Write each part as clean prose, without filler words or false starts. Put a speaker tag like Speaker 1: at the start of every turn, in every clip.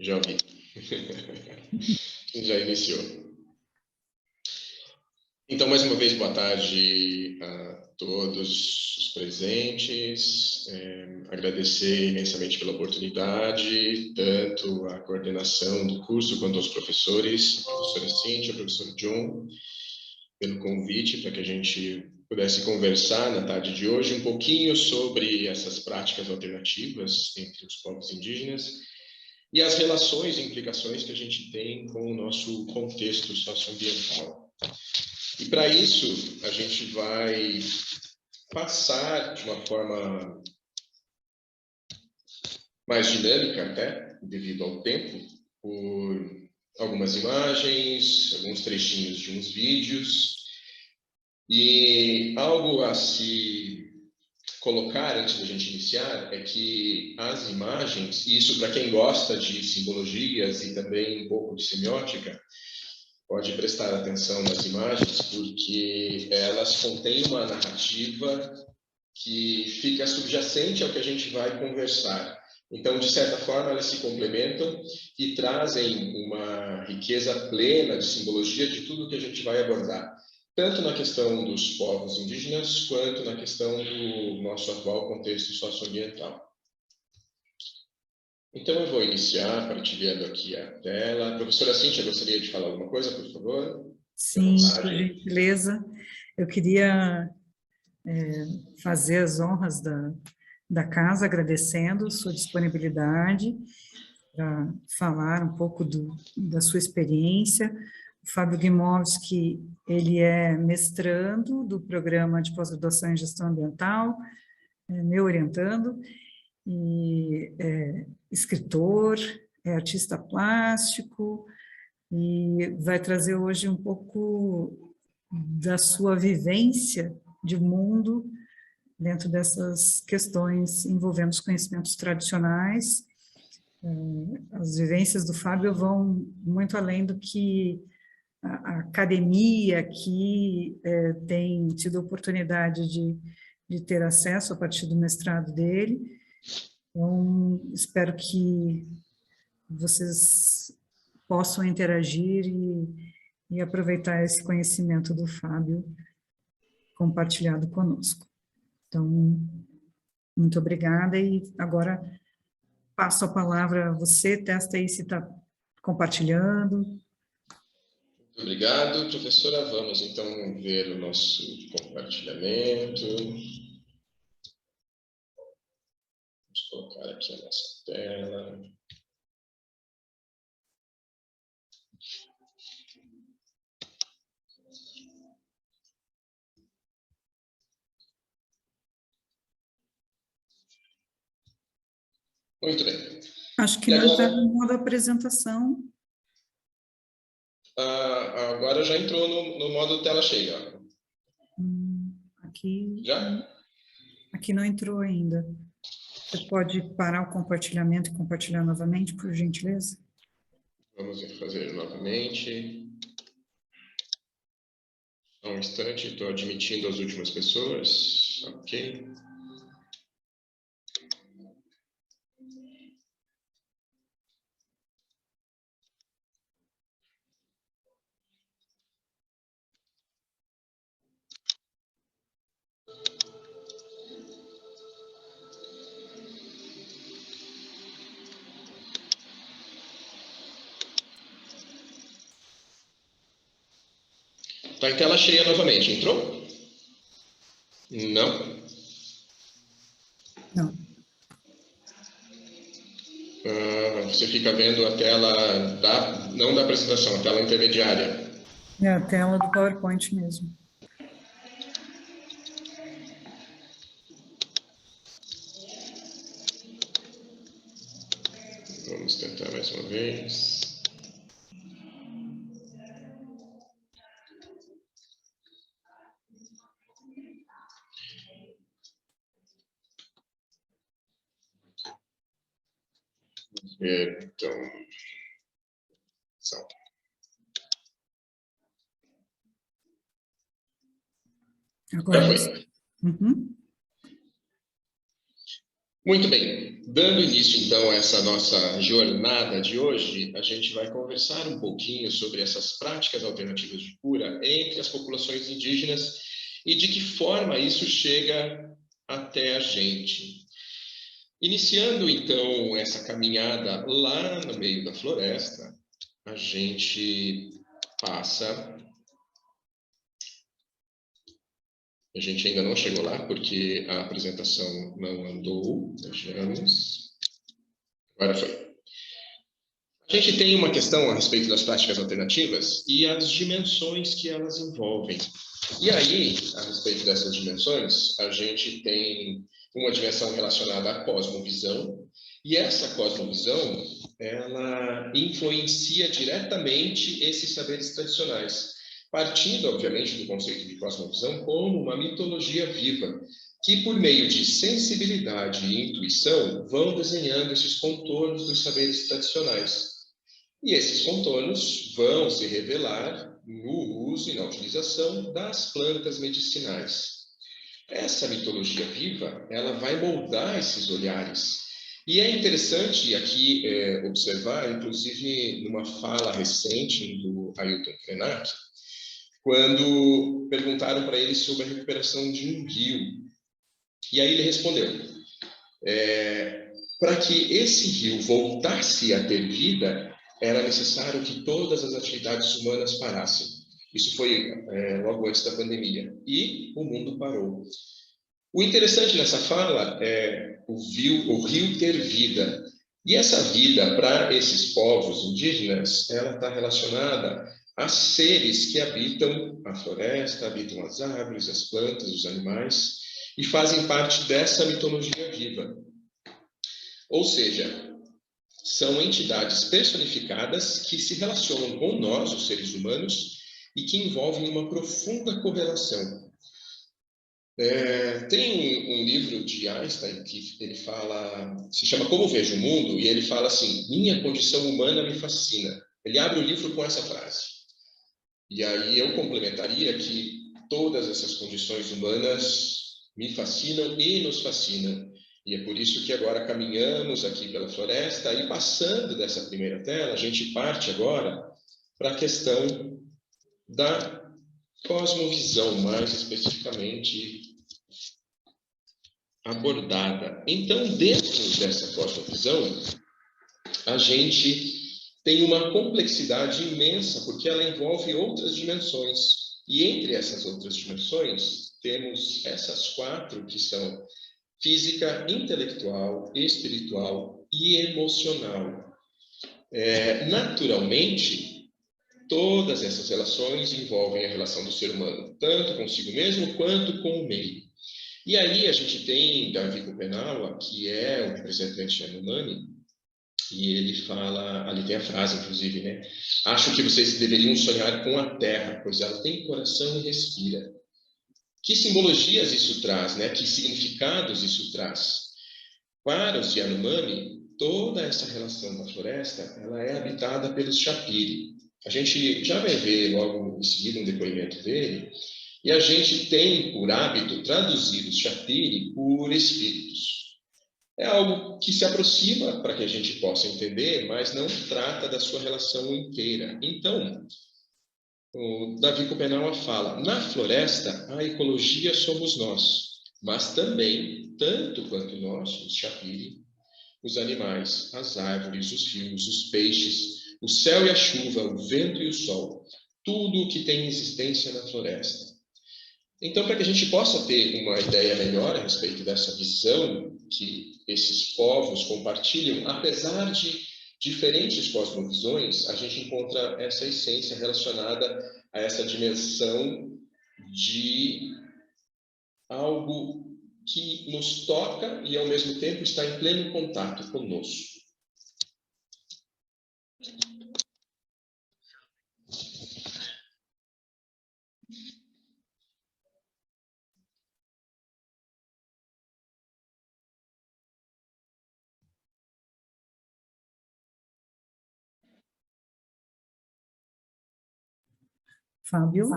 Speaker 1: Já ouvi. Já iniciou. Então, mais uma vez, boa tarde a todos os presentes. Agradecer imensamente pela oportunidade, tanto à coordenação do curso quanto aos professores, a professora Cíntia, o professor John, pelo convite para que a gente pudesse conversar na tarde de hoje um pouquinho sobre essas práticas alternativas entre os povos indígenas e as relações e implicações que a gente tem com o nosso contexto socioambiental. E para isso, a gente vai passar de uma forma mais dinâmica, até, devido ao tempo, por algumas imagens, alguns trechinhos de uns vídeos, e algo a se colocar antes da gente iniciar é que as imagens, e isso para quem gosta de simbologias e também um pouco de semiótica, pode prestar atenção nas imagens, porque elas contêm uma narrativa que fica subjacente ao que a gente vai conversar. Então, de certa forma, elas se complementam e trazem uma riqueza plena de simbologia de tudo que a gente vai abordar, tanto na questão dos povos indígenas, quanto na questão do nosso atual contexto socioambiental. Então, eu vou iniciar partilhando aqui a tela. Professora Cíntia, gostaria de falar alguma coisa, por favor?
Speaker 2: Sim, por gentileza. Eu queria fazer as honras da casa, agradecendo sua disponibilidade para falar um pouco da sua experiência. O Fábio Guimowski, ele é mestrando do programa de pós-graduação em gestão ambiental, me orientando, e é escritor, é artista plástico, e vai trazer hoje um pouco da sua vivência de mundo dentro dessas questões envolvendo os conhecimentos tradicionais. As vivências do Fábio vão muito além do que a academia aqui tem tido a oportunidade de ter acesso a partir do mestrado dele. Então, espero que vocês possam interagir e aproveitar esse conhecimento do Fábio compartilhado conosco. Então, muito obrigada e agora passo a palavra a você, testa aí se está compartilhando.
Speaker 1: Muito obrigado, professora. Vamos então ver o nosso compartilhamento. Vamos colocar aqui a nossa tela. Muito bem.
Speaker 2: Acho que não está no modo apresentação.
Speaker 1: Agora já entrou no modo tela cheia.
Speaker 2: Aqui,
Speaker 1: já?
Speaker 2: Aqui não entrou ainda. Você pode parar o compartilhamento e compartilhar novamente, por gentileza?
Speaker 1: Vamos fazer novamente. Só um instante, estou admitindo as últimas pessoas. Ok. Está em tela cheia novamente, entrou? Não?
Speaker 2: Não.
Speaker 1: Você fica vendo a tela, não da apresentação, a tela intermediária.
Speaker 2: É a tela do PowerPoint mesmo.
Speaker 1: Vamos tentar mais uma vez. Então,
Speaker 2: Agora
Speaker 1: já foi.
Speaker 2: Uhum.
Speaker 1: Muito bem, dando início então a essa nossa jornada de hoje, a gente vai conversar um pouquinho sobre essas práticas alternativas de cura entre as populações indígenas e de que forma isso chega até a gente. Iniciando então essa caminhada lá no meio da floresta, a gente passa. A gente ainda não chegou lá porque a apresentação não andou. Vejamos. Agora foi. A gente tem uma questão a respeito das práticas alternativas e as dimensões que elas envolvem. E aí, a respeito dessas dimensões, a gente tem uma dimensão relacionada à cosmovisão, e essa cosmovisão, ela influencia diretamente esses saberes tradicionais, partindo, obviamente, do conceito de cosmovisão como uma mitologia viva, que por meio de sensibilidade e intuição vão desenhando esses contornos dos saberes tradicionais. E esses contornos vão se revelar no uso e na utilização das plantas medicinais. Essa mitologia viva, ela vai moldar esses olhares. E é interessante aqui observar, inclusive numa fala recente do Ailton Krenak, quando perguntaram para ele sobre a recuperação de um rio. E aí ele respondeu, para que esse rio voltasse a ter vida, era necessário que todas as atividades humanas parassem. Isso foi logo antes da pandemia. E o mundo parou. O interessante nessa fala é o rio ter vida. E essa vida, para esses povos indígenas, ela está relacionada a seres que habitam a floresta, habitam as árvores, as plantas, os animais, e fazem parte dessa mitologia viva. Ou seja, são entidades personificadas que se relacionam com nós, os seres humanos, e que envolvem uma profunda correlação. Tem um livro de Einstein que ele fala, se chama Como Vejo o Mundo, e ele fala assim, minha condição humana me fascina. Ele abre o livro com essa frase. E aí eu complementaria que todas essas condições humanas me fascinam e nos fascinam. E é por isso que agora caminhamos aqui pela floresta e passando dessa primeira tela, a gente parte agora para a questão da cosmovisão, mais especificamente abordada. Então, dentro dessa cosmovisão, a gente tem uma complexidade imensa, porque ela envolve outras dimensões. E entre essas outras dimensões, temos essas quatro que são física, intelectual, espiritual e emocional. Naturalmente, todas essas relações envolvem a relação do ser humano, tanto consigo mesmo quanto com o meio. E aí a gente tem Davi Kopenawa, que é o representante de Yanomami, e ele fala, ali tem a frase, inclusive, né? Acho que vocês deveriam sonhar com a terra, pois ela tem coração e respira. Que simbologias isso traz, né? Que significados isso traz? Para os Yanomami, toda essa relação da floresta, ela é habitada pelos Chapiri. A gente já vai ver logo em seguida um depoimento dele, e a gente tem por hábito traduzir os Chapiri por espíritos. É algo que se aproxima para que a gente possa entender, mas não trata da sua relação inteira. Então, o Davi Kopenawa fala, na floresta, a ecologia somos nós, mas também, tanto quanto nós, os Chapiri, os animais, as árvores, os rios, os peixes, o céu e a chuva, o vento e o sol, tudo o que tem existência na floresta. Então, para que a gente possa ter uma ideia melhor a respeito dessa visão que esses povos compartilham, apesar de diferentes cosmovisões, a gente encontra essa essência relacionada a essa dimensão de algo que nos toca e, ao mesmo tempo, está em pleno contato conosco.
Speaker 2: Fábio?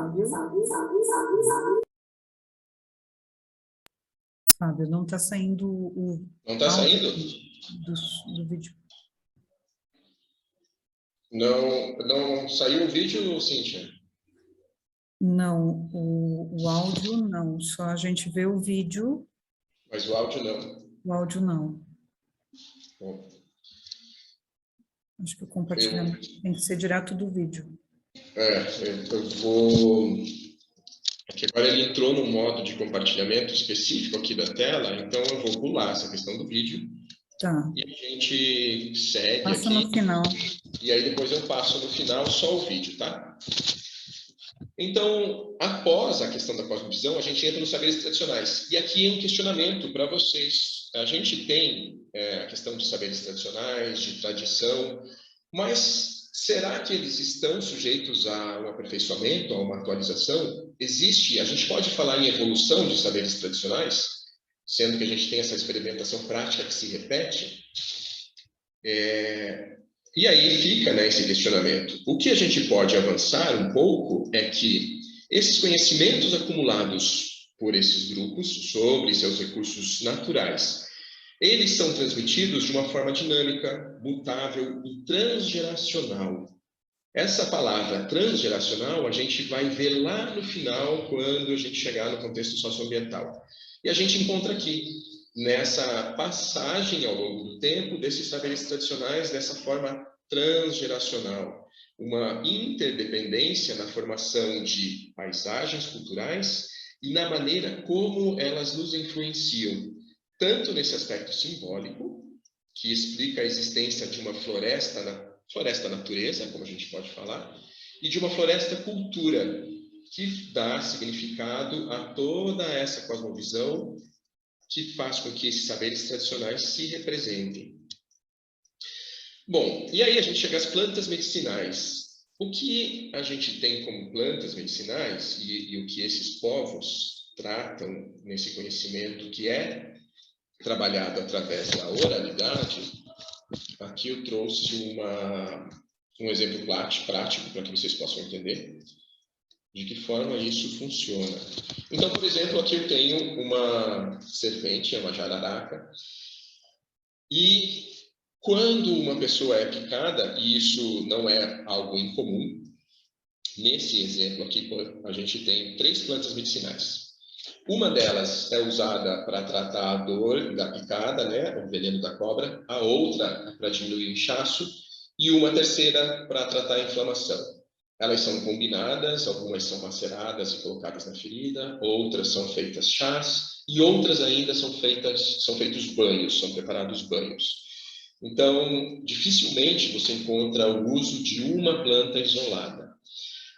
Speaker 2: Fábio, não está saindo o
Speaker 1: Não está
Speaker 2: áudio
Speaker 1: saindo?
Speaker 2: do vídeo.
Speaker 1: Não saiu o vídeo, Cíntia?
Speaker 2: Não, o áudio não, só a gente vê o vídeo,
Speaker 1: Mas o áudio não.
Speaker 2: o áudio não.
Speaker 1: Bom,
Speaker 2: Acho que o
Speaker 1: eu,
Speaker 2: compartilhamento tem que ser direto do vídeo.
Speaker 1: eu vou... Aqui agora ele entrou no modo de compartilhamento específico aqui da tela, então eu vou pular essa questão do vídeo
Speaker 2: Tá,
Speaker 1: e a gente segue
Speaker 2: passa
Speaker 1: aqui,
Speaker 2: no final.
Speaker 1: e aí depois eu passo no final só o vídeo, tá? Então, após a questão da cosmovisão, a gente entra nos saberes tradicionais. E aqui é um questionamento para vocês. A gente tem a questão de saberes tradicionais, de tradição, mas será que eles estão sujeitos a um aperfeiçoamento, a uma atualização? Existe, a gente pode falar em evolução de saberes tradicionais, sendo que a gente tem essa experimentação prática que se repete? E aí fica, né, esse questionamento. O que a gente pode avançar um pouco é que esses conhecimentos acumulados por esses grupos sobre seus recursos naturais, eles são transmitidos de uma forma dinâmica, mutável e transgeracional. Essa palavra transgeracional a gente vai ver lá no final, quando a gente chegar no contexto socioambiental. E a gente encontra aqui, nessa passagem ao longo do tempo, desses saberes tradicionais dessa forma transgeracional. Uma interdependência na formação de paisagens culturais e na maneira como elas nos influenciam, tanto nesse aspecto simbólico, que explica a existência de uma floresta natureza, como a gente pode falar, e de uma floresta cultura, que dá significado a toda essa cosmovisão que faz com que esses saberes tradicionais se representem. Bom, e aí a gente chega às plantas medicinais. O que a gente tem como plantas medicinais e o que esses povos tratam nesse conhecimento que é trabalhado através da oralidade, aqui eu trouxe um exemplo prático para que vocês possam entender de que forma isso funciona. Então, por exemplo, aqui eu tenho uma serpente, é uma jararaca, e quando uma pessoa é picada, e isso não é algo incomum, nesse exemplo aqui a gente tem 3 plantas medicinais. Uma delas é usada para tratar a dor da picada, né, o veneno da cobra, a outra para diminuir o inchaço, e uma terceira para tratar a inflamação. Elas são combinadas, algumas são maceradas e colocadas na ferida, outras são feitas chás, e outras ainda são feitos banhos, são preparados banhos. Então, dificilmente você encontra o uso de uma planta isolada.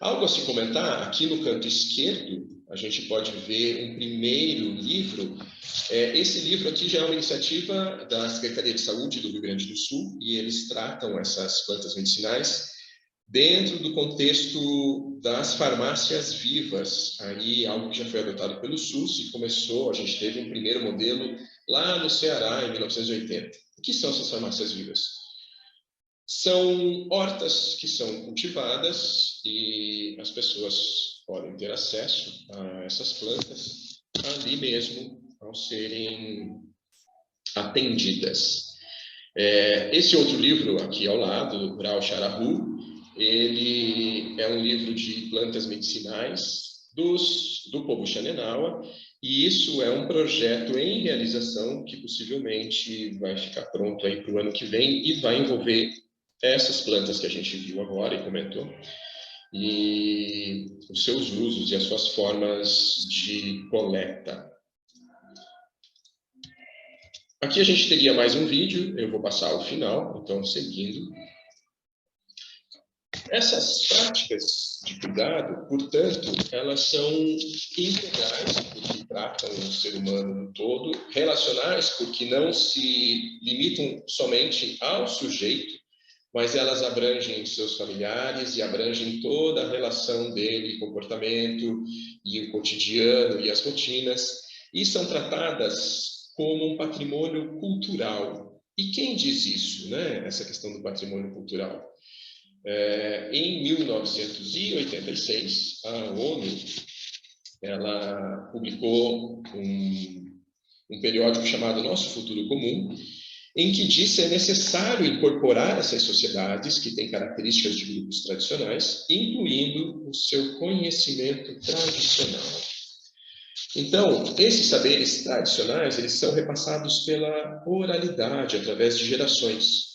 Speaker 1: Algo a se comentar, aqui no canto esquerdo, a gente pode ver um primeiro livro. Esse livro aqui já é uma iniciativa da Secretaria de Saúde do Rio Grande do Sul, e eles tratam essas plantas medicinais dentro do contexto das farmácias vivas. Aí, algo que já foi adotado pelo SUS e começou, a gente teve um primeiro modelo lá no Ceará, em 1980. O que são essas farmácias vivas? São hortas que são cultivadas e as pessoas podem ter acesso a essas plantas ali mesmo, ao serem atendidas. Esse outro livro aqui ao lado, Rural Xarahu, ele é um livro de plantas medicinais do povo Xanenawa, e isso é um projeto em realização que possivelmente vai ficar pronto aí para o ano que vem e vai envolver essas plantas que a gente viu agora e comentou, e os seus usos e as suas formas de coleta. Aqui a gente teria mais um vídeo, eu vou passar ao final, então seguindo. Essas práticas de cuidado, portanto, elas são integrais, porque tratam o ser humano no todo, relacionais, porque não se limitam somente ao sujeito, mas elas abrangem seus familiares e abrangem toda a relação dele, comportamento e o cotidiano e as rotinas, e são tratadas como um patrimônio cultural. E quem diz isso, né? Essa questão do patrimônio cultural? Em 1986, a ONU ela publicou um periódico chamado Nosso Futuro Comum, em que diz ser necessário incorporar essas sociedades que têm características de grupos tradicionais, incluindo o seu conhecimento tradicional. Então, esses saberes tradicionais, eles são repassados pela oralidade, através de gerações.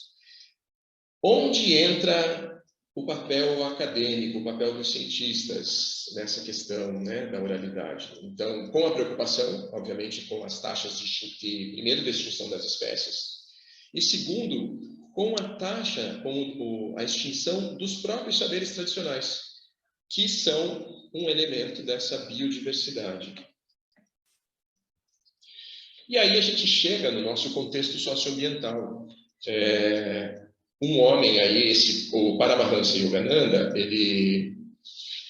Speaker 1: Onde entra o papel acadêmico, o papel dos cientistas nessa questão, né, da oralidade? Então, com a preocupação, obviamente, com as taxas primeiro, de extinção das espécies, e segundo, com a taxa, com a extinção dos próprios saberes tradicionais, que são um elemento dessa biodiversidade. E aí a gente chega no nosso contexto socioambiental. Um homem aí, o Paramahansa Yogananda, ele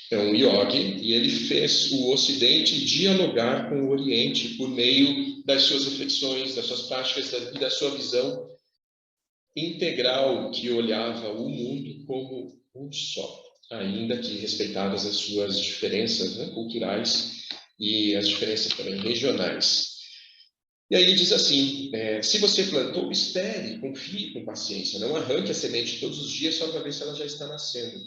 Speaker 1: é um yogi e ele fez o Ocidente dialogar com o Oriente por meio das suas reflexões, das suas práticas e da sua visão integral, que olhava o mundo como um só, ainda que respeitadas as suas diferenças, né, culturais e as diferenças também regionais. E aí ele diz assim, se você plantou, espere, confie com paciência, não arranque a semente todos os dias só para ver se ela já está nascendo.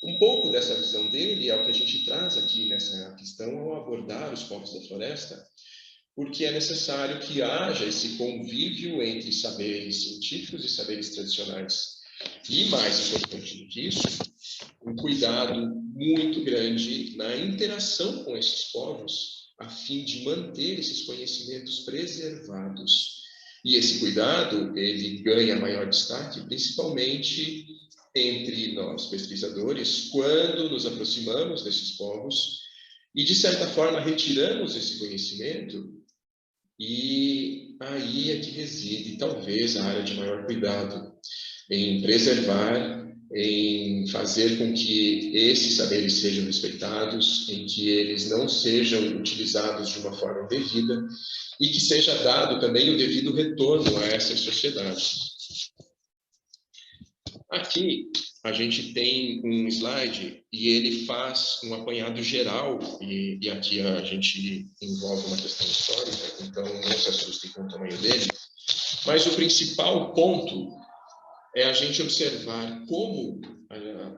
Speaker 1: Um pouco dessa visão dele é o que a gente traz aqui nessa questão ao abordar os povos da floresta, porque é necessário que haja esse convívio entre saberes científicos e saberes tradicionais. E mais importante do que isso, um cuidado muito grande na interação com esses povos, a fim de manter esses conhecimentos preservados. E esse cuidado, ele ganha maior destaque, principalmente entre nós, pesquisadores, quando nos aproximamos desses povos e, de certa forma, retiramos esse conhecimento. E aí é que reside, talvez, a área de maior cuidado, em preservar, em fazer com que esses saberes sejam respeitados, em que eles não sejam utilizados de uma forma indevida e que seja dado também o devido retorno a essas sociedades. Aqui a gente tem um slide e ele faz um apanhado geral, e aqui a gente envolve uma questão histórica, então não se assustem com o tamanho dele, mas o principal ponto é a gente observar como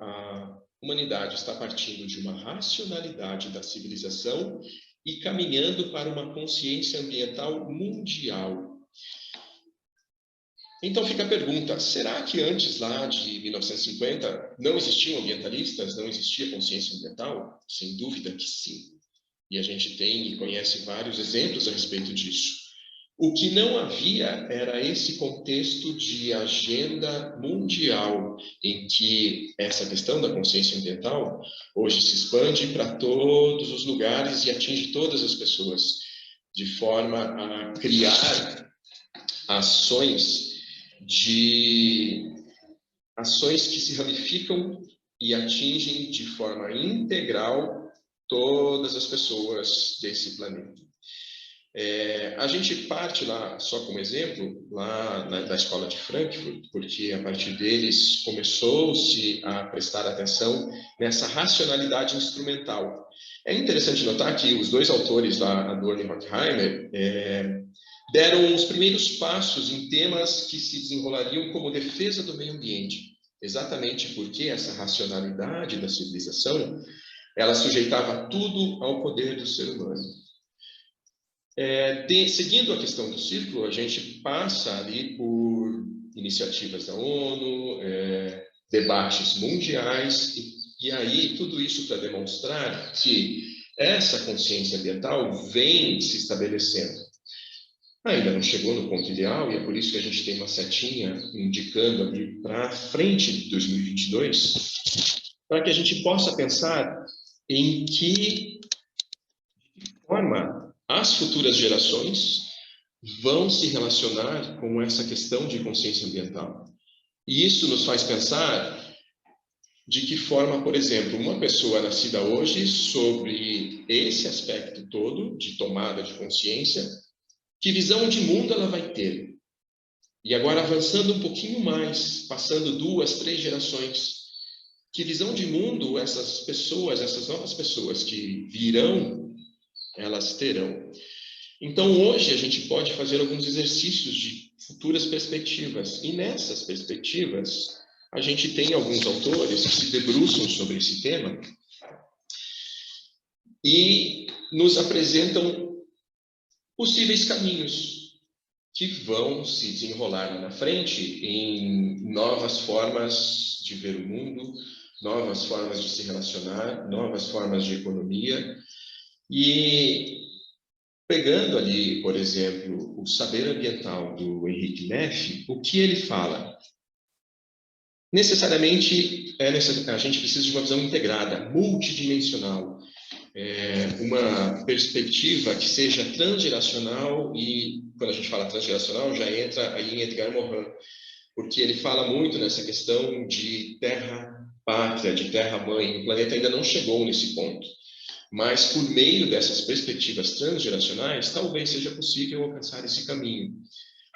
Speaker 1: a humanidade está partindo de uma racionalidade da civilização e caminhando para uma consciência ambiental mundial. Então fica a pergunta, será que antes lá de 1950 não existiam ambientalistas, não existia consciência ambiental? Sem dúvida que sim. E a gente tem e conhece vários exemplos a respeito disso. O que não havia era esse contexto de agenda mundial, em que essa questão da consciência ambiental hoje se expande para todos os lugares e atinge todas as pessoas, de forma a criar ações que se ramificam e atingem de forma integral todas as pessoas desse planeta. A gente parte lá, só como exemplo, lá da escola de Frankfurt, porque a partir deles começou-se a prestar atenção nessa racionalidade instrumental. É interessante notar que os dois autores lá, Adorno e Horkheimer, deram os primeiros passos em temas que se desenrolariam como defesa do meio ambiente, exatamente porque essa racionalidade da civilização, ela sujeitava tudo ao poder do ser humano. Seguindo a questão do círculo, a gente passa ali por iniciativas da ONU, debates mundiais, e aí tudo isso para demonstrar que essa consciência ambiental vem se estabelecendo. Ainda não chegou no ponto ideal, e é por isso que a gente tem uma setinha indicando ali para frente de 2022, para que a gente possa pensar em que forma as futuras gerações vão se relacionar com essa questão de consciência ambiental. E isso nos faz pensar de que forma, por exemplo, uma pessoa nascida hoje, sobre esse aspecto todo de tomada de consciência, que visão de mundo ela vai ter? E agora, avançando um pouquinho mais, passando 2, 3 gerações, que visão de mundo essas pessoas, essas novas pessoas que virão, elas terão? Então, hoje, a gente pode fazer alguns exercícios de futuras perspectivas. E nessas perspectivas, a gente tem alguns autores que se debruçam sobre esse tema e nos apresentam possíveis caminhos que vão se desenrolar lá na frente em novas formas de ver o mundo, novas formas de se relacionar, novas formas de economia. E pegando ali, por exemplo, o saber ambiental do Henrique Neff, o que ele fala? Necessariamente, a gente precisa de uma visão integrada, multidimensional, uma perspectiva que seja transgeracional, e quando a gente fala transgeracional, já entra aí em Edgar Morin, porque ele fala muito nessa questão de terra-pátria, de terra-mãe. O planeta ainda não chegou nesse ponto, mas por meio dessas perspectivas transgeracionais, talvez seja possível alcançar esse caminho.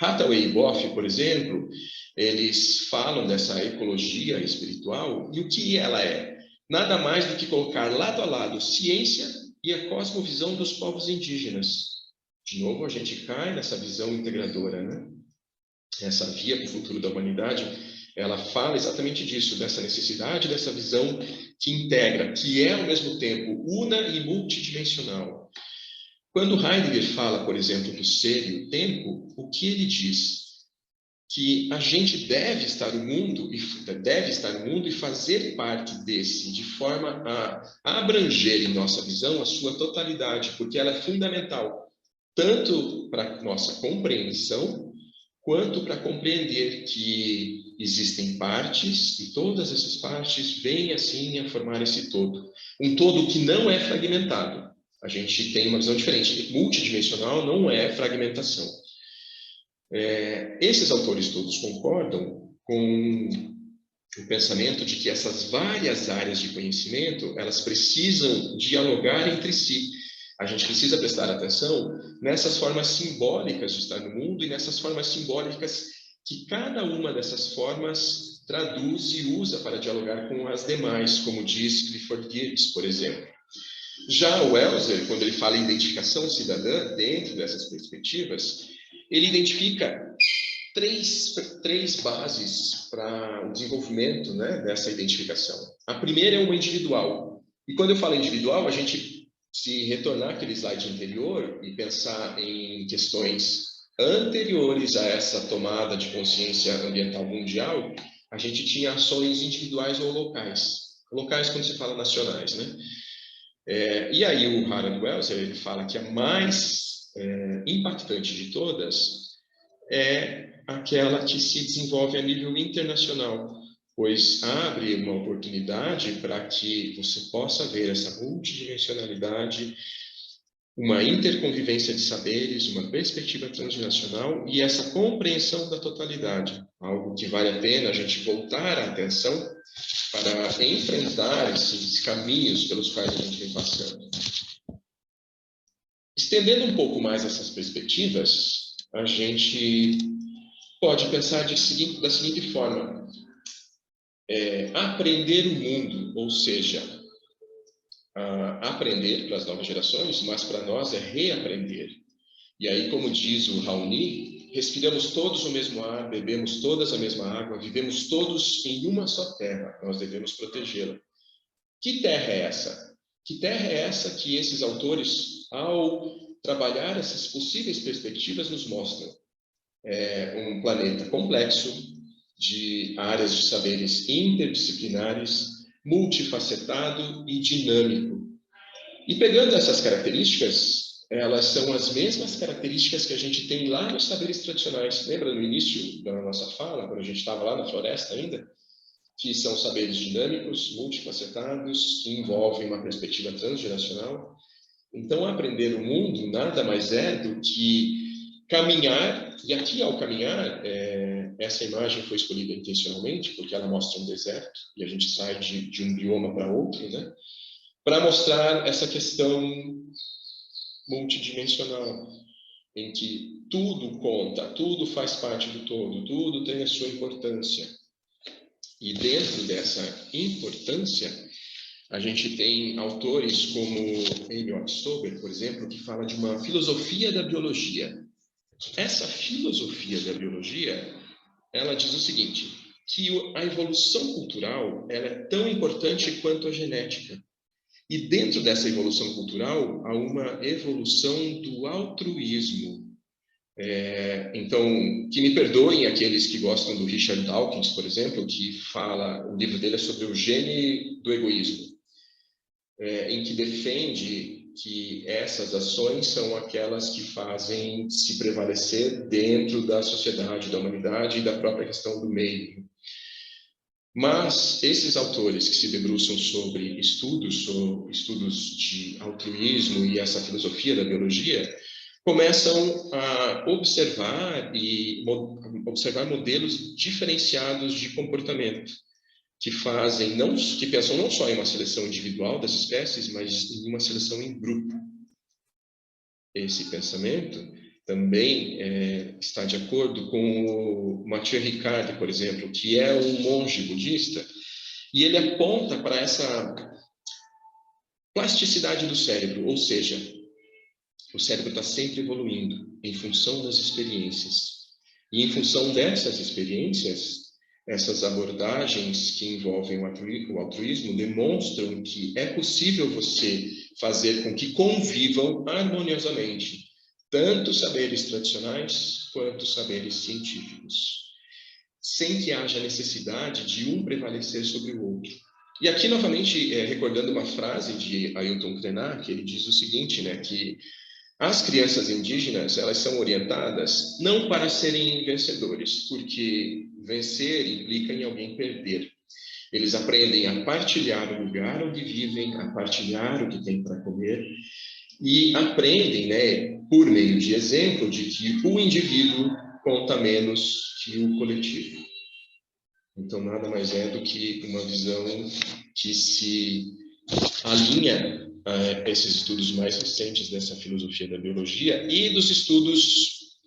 Speaker 1: Hathaway e Boff, por exemplo, eles falam dessa ecologia espiritual, e o que ela é? Nada mais do que colocar lado a lado ciência e a cosmovisão dos povos indígenas. De novo, a gente cai nessa visão integradora, né? Essa via para o futuro da humanidade, ela fala exatamente disso, dessa necessidade, dessa visão que integra, que é ao mesmo tempo una e multidimensional. Quando Heidegger fala, por exemplo, do ser e o tempo, o que ele diz? Que a gente deve estar no mundo e fazer parte desse, de forma a abranger em nossa visão a sua totalidade, porque ela é fundamental, tanto para nossa compreensão, quanto para compreender que existem partes, e todas essas partes vêm assim a formar esse todo. Um todo que não é fragmentado. A gente tem uma visão diferente. Multidimensional não é fragmentação. Esses autores todos concordam com o pensamento de que essas várias áreas de conhecimento, elas precisam dialogar entre si. A gente precisa prestar atenção nessas formas simbólicas de estar no mundo e nessas formas simbólicas que cada uma dessas formas traduz e usa para dialogar com as demais, como diz Clifford Geertz, por exemplo. Já o Welser, quando ele fala em identificação cidadã, dentro dessas perspectivas, ele identifica três bases para o desenvolvimento, né, dessa identificação. A primeira é uma individual. E quando eu falo individual, a gente se retornar àquele slide anterior e pensar em questões anteriores a essa tomada de consciência ambiental mundial, a gente tinha ações individuais ou locais. Locais quando se fala nacionais, né? E aí o Harold Welser, ele fala que a mais impactante de todas é aquela que se desenvolve a nível internacional, pois abre uma oportunidade para que você possa ver essa multidimensionalidade, uma interconvivência de saberes, uma perspectiva transnacional e essa compreensão da totalidade, algo que vale a pena a gente voltar a atenção para enfrentar esses caminhos pelos quais a gente vem passando. Estendendo um pouco mais essas perspectivas, a gente pode pensar da seguinte forma: aprender o mundo, ou seja, aprender para as novas gerações, mas para nós é reaprender. E aí, como diz o Raoni, respiramos todos o mesmo ar, bebemos todas a mesma água, vivemos todos em uma só terra, nós devemos protegê-la. Que terra é essa? Que terra é essa que esses autores, ao trabalhar essas possíveis perspectivas, nos mostram? Um planeta complexo, de áreas de saberes interdisciplinares, multifacetado e dinâmico. E pegando essas características, elas são as mesmas características que a gente tem lá nos saberes tradicionais. Lembra no início da nossa fala, quando a gente estava lá na floresta ainda? Que são saberes dinâmicos, multifacetados, que envolvem uma perspectiva transgeracional. Então, aprender o mundo nada mais é do que caminhar, e aqui ao caminhar, essa imagem foi escolhida intencionalmente, porque ela mostra um deserto, e a gente sai de um bioma para outro, né? Para mostrar essa questão multidimensional, em que tudo conta, tudo faz parte do todo, tudo tem a sua importância. E dentro dessa importância, A gente tem autores como Elliot Sober, por exemplo, que fala de uma filosofia da biologia. Essa filosofia da biologia, ela diz o seguinte, que a evolução cultural ela é tão importante quanto a genética. E dentro dessa evolução cultural, há uma evolução do altruísmo. Então, que me perdoem aqueles que gostam do Richard Dawkins, por exemplo, que fala, o livro dele é sobre o gene do egoísmo, em que defende que essas ações são aquelas que fazem se prevalecer dentro da sociedade, da humanidade e da própria questão do meio. Mas esses autores que se debruçam sobre estudos de altruísmo e essa filosofia da biologia, começam a observar modelos diferenciados de comportamento, que pensam não só em uma seleção individual das espécies, mas em uma seleção em grupo. Esse pensamento também está de acordo com o Mathieu Ricard, por exemplo, que é um monge budista, e ele aponta para essa plasticidade do cérebro, ou seja, o cérebro está sempre evoluindo em função das experiências. E em função dessas experiências, essas abordagens que envolvem o altruísmo demonstram que é possível você fazer com que convivam harmoniosamente tanto saberes tradicionais quanto saberes científicos, sem que haja necessidade de um prevalecer sobre o outro. E aqui, novamente, recordando uma frase de Ailton Krenak, que ele diz o seguinte, né, que as crianças indígenas, elas são orientadas não para serem vencedores, porque vencer implica em alguém perder. Eles aprendem a partilhar o lugar onde vivem, a partilhar o que têm para comer, e aprendem, né, por meio de exemplo, de que o indivíduo conta menos que o coletivo. Então, nada mais é do que uma visão que se alinha a esses estudos mais recentes dessa filosofia da biologia e dos estudos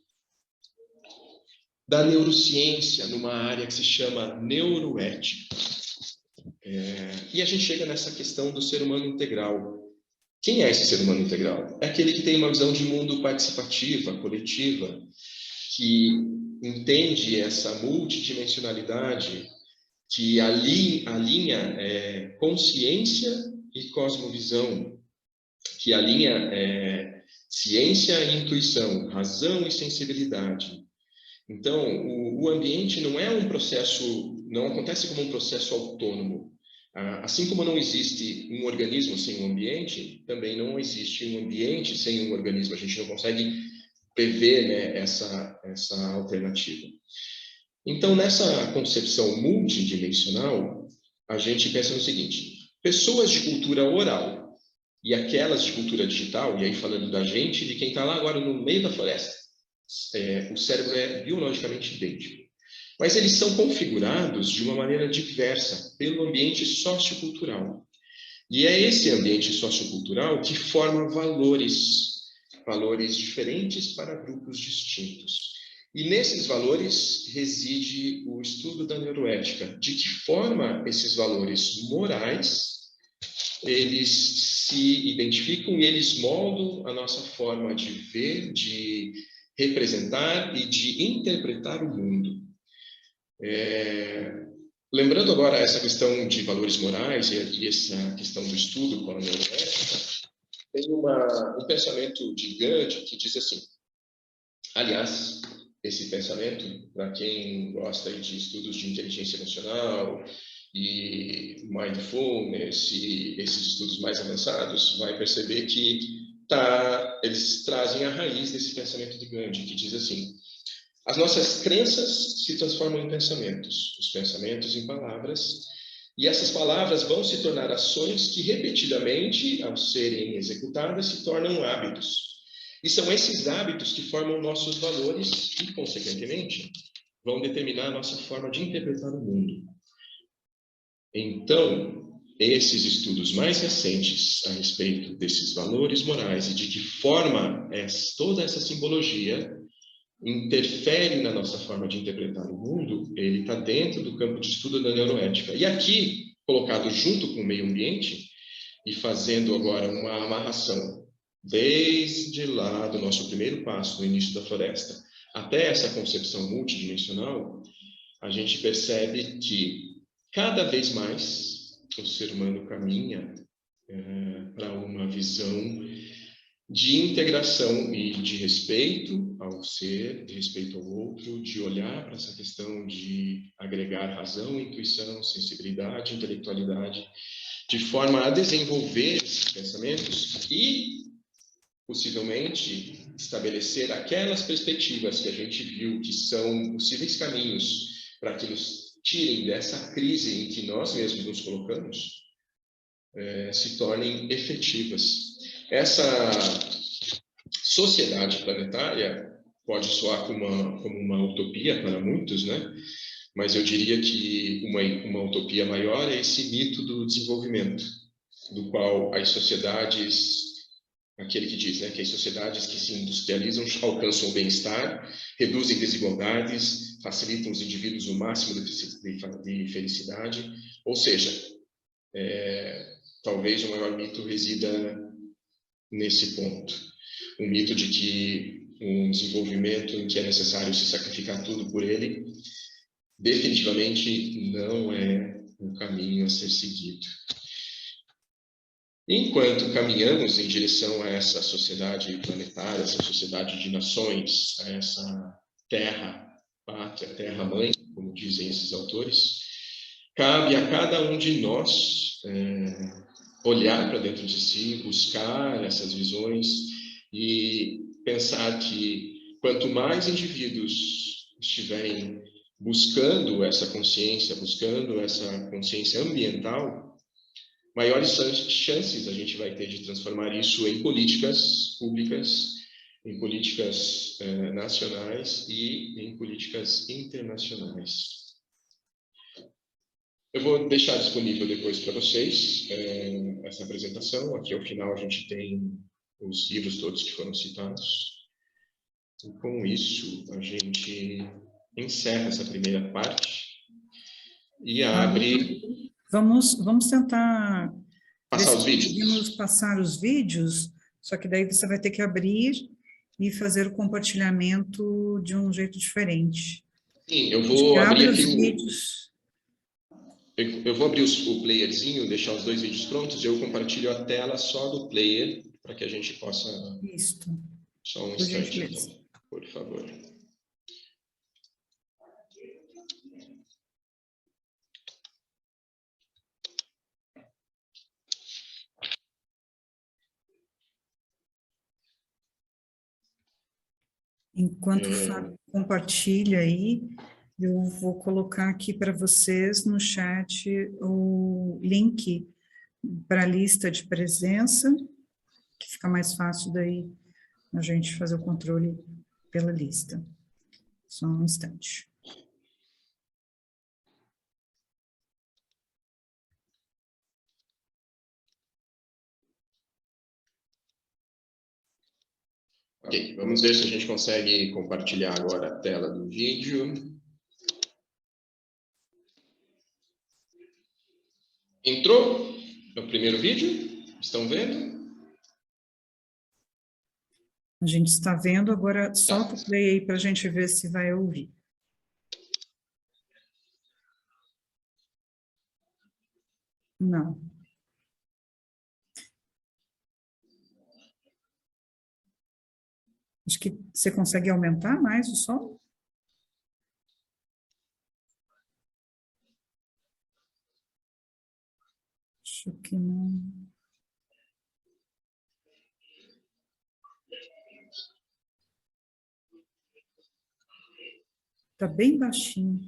Speaker 1: da neurociência, numa área que se chama neuroética. E a gente chega nessa questão do ser humano integral. Quem é esse ser humano integral? É aquele que tem uma visão de mundo participativa, coletiva, que entende essa multidimensionalidade, que alinha consciência e cosmovisão, que alinha ciência e intuição, razão e sensibilidade. Então, o ambiente não é um processo, não acontece como um processo autônomo. Assim como não existe um organismo sem um ambiente, também não existe um ambiente sem um organismo. A gente não consegue prever, né, essa alternativa. Então, nessa concepção multidimensional, a gente pensa no seguinte: pessoas de cultura oral e aquelas de cultura digital, e aí falando da gente, de quem está lá agora no meio da floresta, o cérebro é biologicamente idêntico. Mas eles são configurados de uma maneira diversa pelo ambiente sociocultural. E é esse ambiente sociocultural que forma valores diferentes para grupos distintos. E nesses valores reside o estudo da neuroética, de que forma esses valores morais eles se identificam e eles moldam a nossa forma de ver, de representar e de interpretar o mundo. Lembrando agora essa questão de valores morais e essa questão do estudo com a neuroética, tem um pensamento de Gandhi que diz assim, aliás, esse pensamento, para quem gosta de estudos de inteligência emocional e mindfulness e esses estudos mais avançados, vai perceber que eles trazem a raiz desse pensamento de Gandhi, que diz assim: as nossas crenças se transformam em pensamentos, os pensamentos em palavras, e essas palavras vão se tornar ações que repetidamente, ao serem executadas, se tornam hábitos. E são esses hábitos que formam nossos valores e, consequentemente, vão determinar a nossa forma de interpretar o mundo. Então, esses estudos mais recentes a respeito desses valores morais e de que forma toda essa simbologia interfere na nossa forma de interpretar o mundo, ele está dentro do campo de estudo da neuroética. E aqui, colocado junto com o meio ambiente, e fazendo agora uma amarração desde lá do nosso primeiro passo, no início da floresta, até essa concepção multidimensional, a gente percebe que cada vez mais o ser humano caminha para uma visão de integração e de respeito ao ser, de respeito ao outro, de olhar para essa questão de agregar razão, intuição, sensibilidade, intelectualidade, de forma a desenvolver esses pensamentos e, possivelmente, estabelecer aquelas perspectivas que a gente viu que são possíveis caminhos para que nos tirem dessa crise em que nós mesmos nos colocamos, se tornem efetivas. Essa sociedade planetária pode soar como uma utopia para muitos, né? Mas eu diria que uma utopia maior é esse mito do desenvolvimento, do qual as sociedades, aquele que diz, né, que as sociedades que se industrializam alcançam o bem-estar, reduzem desigualdades, facilitam os indivíduos o máximo de felicidade, ou seja, talvez o maior mito resida nesse ponto. Um mito de que um desenvolvimento em que é necessário se sacrificar tudo por ele, definitivamente não é um caminho a ser seguido. Enquanto caminhamos em direção a essa sociedade planetária, essa sociedade de nações, a essa terra, pátria, terra-mãe, como dizem esses autores, cabe a cada um de nós olhar para dentro de si, buscar essas visões e pensar que quanto mais indivíduos estiverem buscando essa consciência ambiental, maiores chances a gente vai ter de transformar isso em políticas públicas, em políticas nacionais e em políticas internacionais. Eu vou deixar disponível depois para vocês essa apresentação. Aqui ao final a gente tem os livros todos que foram citados. E com isso a gente encerra essa primeira parte e abre...
Speaker 2: Vamos tentar
Speaker 1: passar os vídeos.
Speaker 2: Conseguimos passar os vídeos, só que daí você vai ter que abrir e fazer o compartilhamento de um jeito diferente.
Speaker 1: Sim, eu vou abrir aqui
Speaker 2: os vídeos.
Speaker 1: Eu vou abrir o playerzinho, deixar os dois vídeos prontos, eu compartilho a tela só do player, para que a gente possa...
Speaker 2: Isso.
Speaker 1: Só um instante, então, por favor.
Speaker 2: Enquanto compartilha aí, eu vou colocar aqui para vocês no chat o link para a lista de presença, que fica mais fácil daí a gente fazer o controle pela lista. Só um instante.
Speaker 1: Ok, vamos ver se a gente consegue compartilhar agora a tela do vídeo. Entrou no primeiro vídeo? Estão vendo?
Speaker 2: A gente está vendo, agora solta o play aí para a gente ver se vai ouvir. Não. Acho que você consegue aumentar mais o som? Acho que não. Está bem baixinho.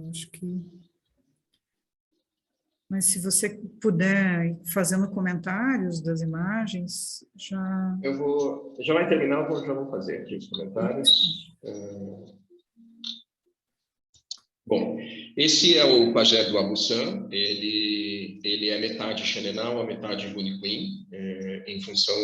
Speaker 2: Acho que... Mas se você puder ir fazendo comentários das imagens, já...
Speaker 1: Já vai terminar, já vou fazer aqui os comentários. Bom, esse é o pajé do Abusan, ele é metade Xanenal, a metade Buniquim, em função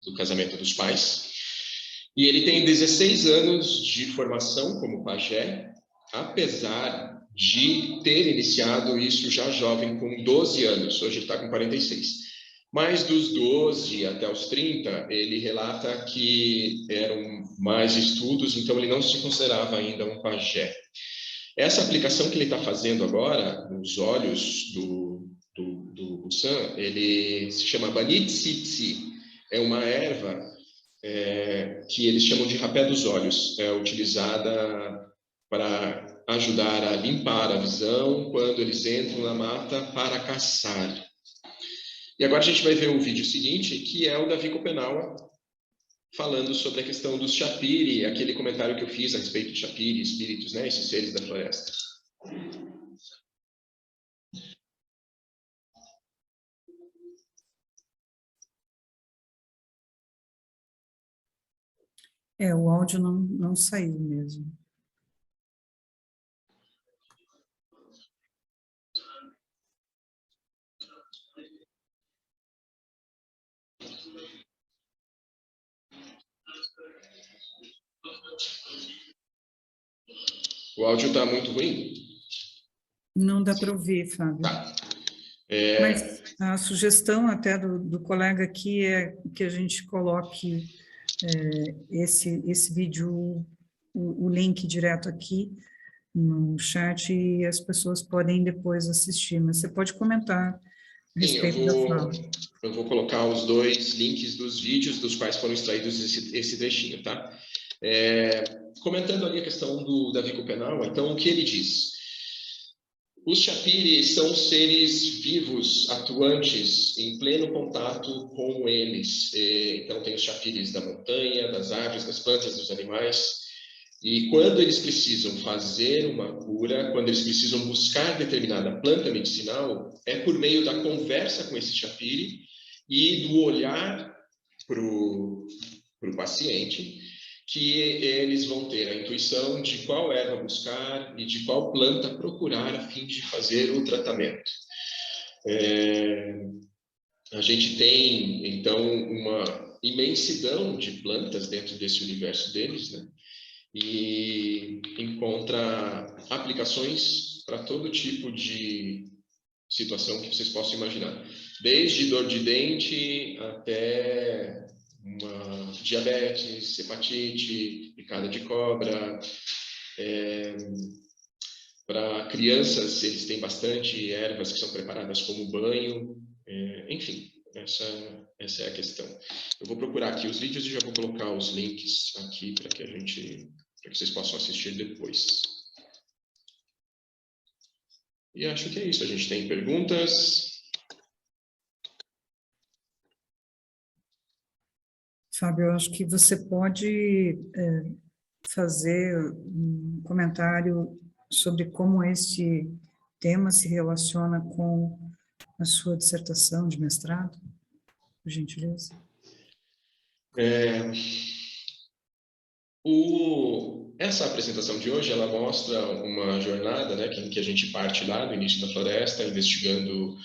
Speaker 1: do casamento dos pais. E ele tem 16 anos de formação como pajé, apesar de ter iniciado isso já jovem, com 12 anos. Hoje ele está com 46. Mas dos 12 até os 30, ele relata que eram mais estudos, então ele não se considerava ainda um pajé. Essa aplicação que ele está fazendo agora, nos olhos do Busan, ele se chama Banitsitsi. É uma erva que eles chamam de rapé dos olhos. É utilizada para ajudar a limpar a visão quando eles entram na mata para caçar. E agora a gente vai ver o vídeo seguinte, que é o Davi Kopenawa falando sobre a questão dos Chapiri, aquele comentário que eu fiz a respeito de Chapiri, espíritos, né, esses seres da floresta.
Speaker 2: O áudio não saiu mesmo.
Speaker 1: O áudio está muito ruim?
Speaker 2: Não dá para ouvir, Fábio.
Speaker 1: Tá.
Speaker 2: Mas a sugestão até do colega aqui é que a gente coloque esse vídeo, o link direto aqui no chat e as pessoas podem depois assistir. Mas você pode comentar a respeito da fala.
Speaker 1: Eu vou colocar os dois links dos vídeos dos quais foram extraídos esse trechinho, tá? Comentando ali a questão do Davi Kopenawa, então o que ele diz? Os Chapiri são seres vivos, atuantes, em pleno contato com eles. Então tem os Chapiris da montanha, das árvores, das plantas, dos animais. E quando eles precisam fazer uma cura, quando eles precisam buscar determinada planta medicinal, é por meio da conversa com esse Chapiri e do olhar para o paciente, que eles vão ter a intuição de qual erva buscar e de qual planta procurar a fim de fazer o tratamento. A gente tem, então, uma imensidão de plantas dentro desse universo deles, né? E encontra aplicações para todo tipo de situação que vocês possam imaginar. Desde dor de dente até uma diabetes, hepatite, picada de cobra. Para crianças, eles têm bastante ervas que são preparadas como banho. Enfim, essa é a questão. Eu vou procurar aqui os vídeos e já vou colocar os links aqui para que vocês possam assistir depois. E acho que é isso. A gente tem perguntas.
Speaker 2: Fábio, eu acho que você pode fazer um comentário sobre como este tema se relaciona com a sua dissertação de mestrado, por gentileza.
Speaker 1: Essa apresentação de hoje, ela mostra uma jornada, né, em que a gente parte lá do início da floresta, investigando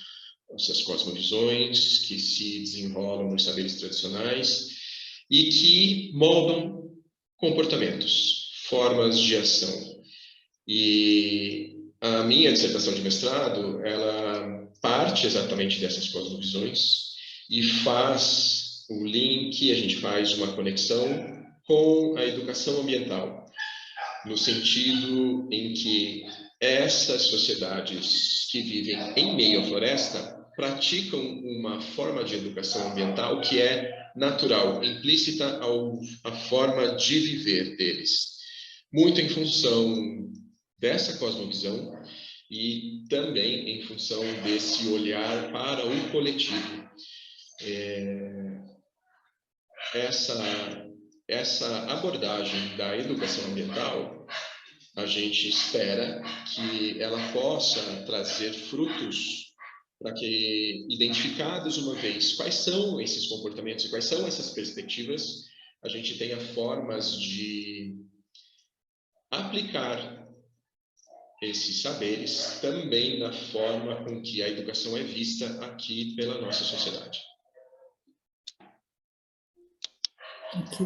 Speaker 1: essas cosmovisões que se desenrolam nos saberes tradicionais e que moldam comportamentos, formas de ação. E a minha dissertação de mestrado, ela parte exatamente dessas cosmovisões e faz o link, a gente faz uma conexão com a educação ambiental, no sentido em que essas sociedades que vivem em meio à floresta praticam uma forma de educação ambiental que é natural, implícita à forma de viver deles, muito em função dessa cosmovisão e também em função desse olhar para o coletivo. Essa abordagem da educação ambiental, a gente espera que ela possa trazer frutos para que, identificados uma vez quais são esses comportamentos e quais são essas perspectivas, a gente tenha formas de aplicar esses saberes também na forma com que a educação é vista aqui pela nossa sociedade.
Speaker 2: Ok.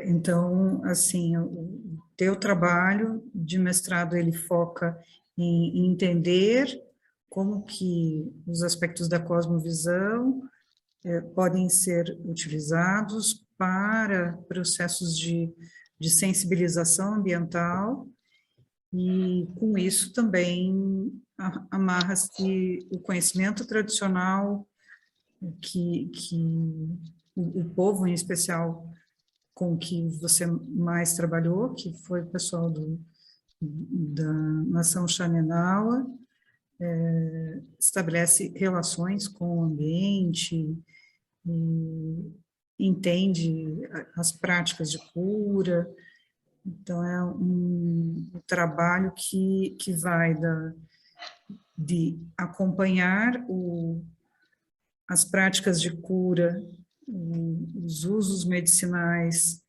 Speaker 2: Então, assim, o teu trabalho de mestrado, ele foca em entender como que os aspectos da cosmovisão podem ser utilizados para processos de sensibilização ambiental, e com isso também amarra-se o conhecimento tradicional que o povo, em especial, com que você mais trabalhou, que foi o pessoal da nação Xananaua, estabelece relações com o ambiente, e entende as práticas de cura. Então, é um trabalho que vai de acompanhar as práticas de cura, os usos medicinais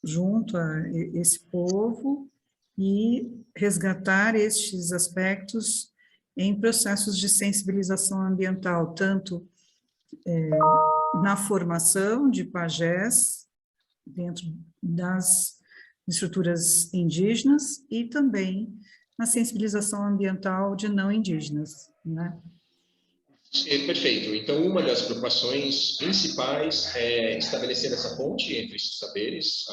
Speaker 2: junto a esse povo e resgatar estes aspectos em processos de sensibilização ambiental, tanto na formação de pajés dentro das estruturas indígenas e também na sensibilização ambiental de não indígenas, né?
Speaker 1: Perfeito. Então, uma das preocupações principais é estabelecer essa ponte entre esses saberes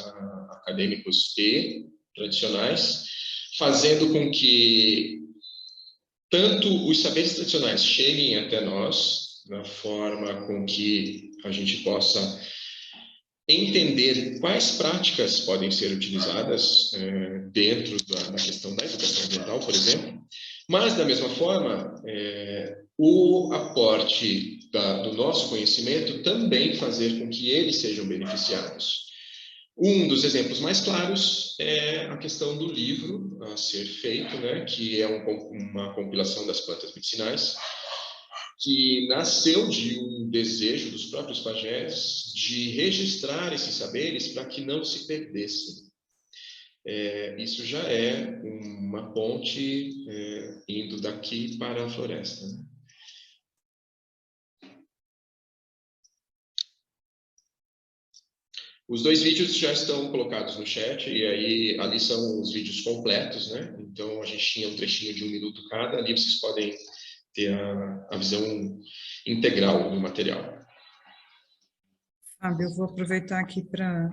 Speaker 1: acadêmicos e tradicionais, fazendo com que tanto os saberes tradicionais cheguem até nós, na forma com que a gente possa entender quais práticas podem ser utilizadas dentro da questão da educação ambiental, por exemplo, mas, da mesma forma, o aporte do nosso conhecimento também fazer com que eles sejam beneficiados. Um dos exemplos mais claros é a questão do livro a ser feito, né, que é uma compilação das plantas medicinais, que nasceu de um desejo dos próprios pajés de registrar esses saberes para que não se perdessem. Isso já é uma ponte indo daqui para a floresta, né? Os 2 vídeos já estão colocados no chat, e aí ali são os vídeos completos, né? Então, a gente tinha um trechinho de 1 minuto cada, ali vocês podem ter a visão integral do material.
Speaker 2: Fábio, eu vou aproveitar aqui para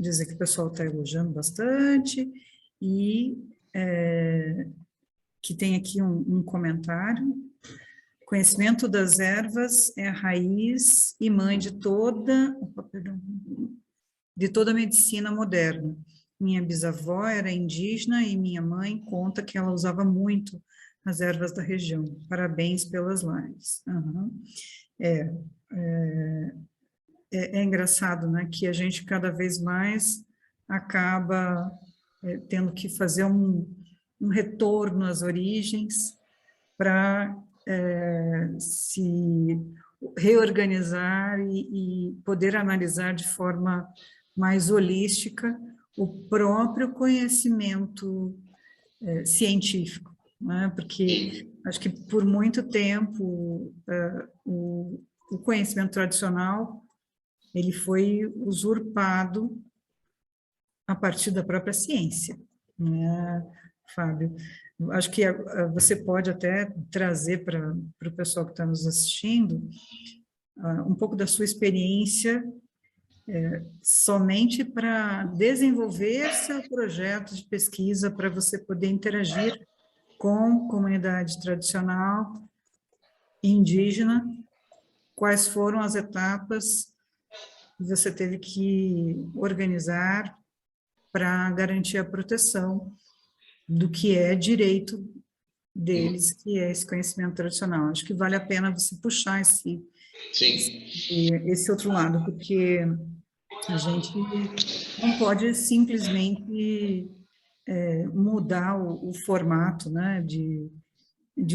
Speaker 2: dizer que o pessoal está elogiando bastante e que tem aqui um comentário. Conhecimento das ervas é a raiz e mãe de toda a medicina moderna. Minha bisavó era indígena e minha mãe conta que ela usava muito as ervas da região. Parabéns pelas lives. Uhum. É engraçado, né, que a gente cada vez mais acaba tendo que fazer um retorno às origens para se reorganizar e poder analisar de forma mais holística o próprio conhecimento científico, né? Porque acho que por muito tempo o conhecimento tradicional ele foi usurpado a partir da própria ciência, né, Fábio? Acho que você pode até trazer para o pessoal que está nos assistindo um pouco da sua experiência somente para desenvolver seu projeto de pesquisa, para você poder interagir com comunidade tradicional indígena, quais foram as etapas que você teve que organizar para garantir a proteção do que é direito deles, que é esse conhecimento tradicional. Acho que vale a pena você puxar esse outro lado, porque a gente não pode simplesmente mudar o formato, né, de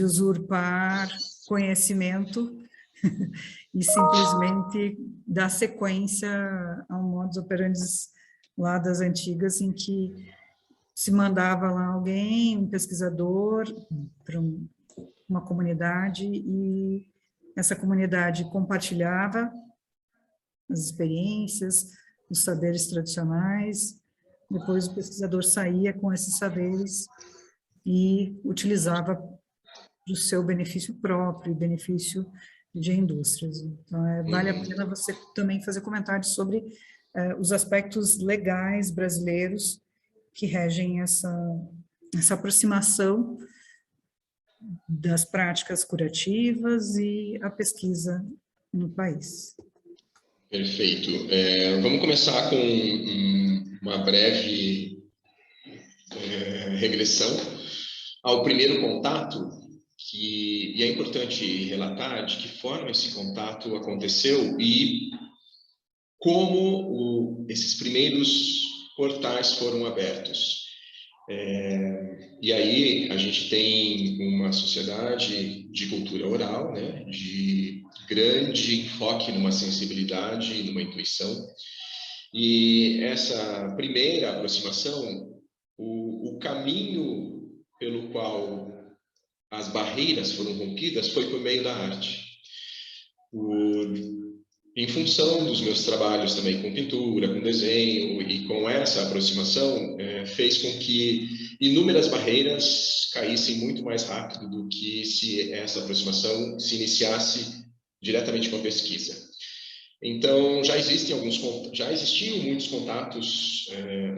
Speaker 2: usurpar conhecimento e simplesmente dar sequência a um modus operandi lá das antigas, em que se mandava lá alguém, um pesquisador, para uma comunidade, e essa comunidade compartilhava as experiências, os saberes tradicionais, depois o pesquisador saía com esses saberes e utilizava para o seu benefício próprio, benefício de indústrias. Então, vale a pena você também fazer comentários sobre os aspectos legais brasileiros que regem essa aproximação das práticas curativas e a pesquisa no país.
Speaker 1: Perfeito. Vamos começar com uma breve regressão ao primeiro contato, e é importante relatar de que forma esse contato aconteceu e como esses primeiros portais foram abertos. E aí a gente tem uma sociedade de cultura oral, né, de grande enfoque numa sensibilidade e numa intuição. E essa primeira aproximação, o caminho pelo qual as barreiras foram rompidas foi por meio da arte. Em função dos meus trabalhos também com pintura, com desenho, e com essa aproximação, fez com que inúmeras barreiras caíssem muito mais rápido do que se essa aproximação se iniciasse diretamente com a pesquisa. Então, já existiam muitos contatos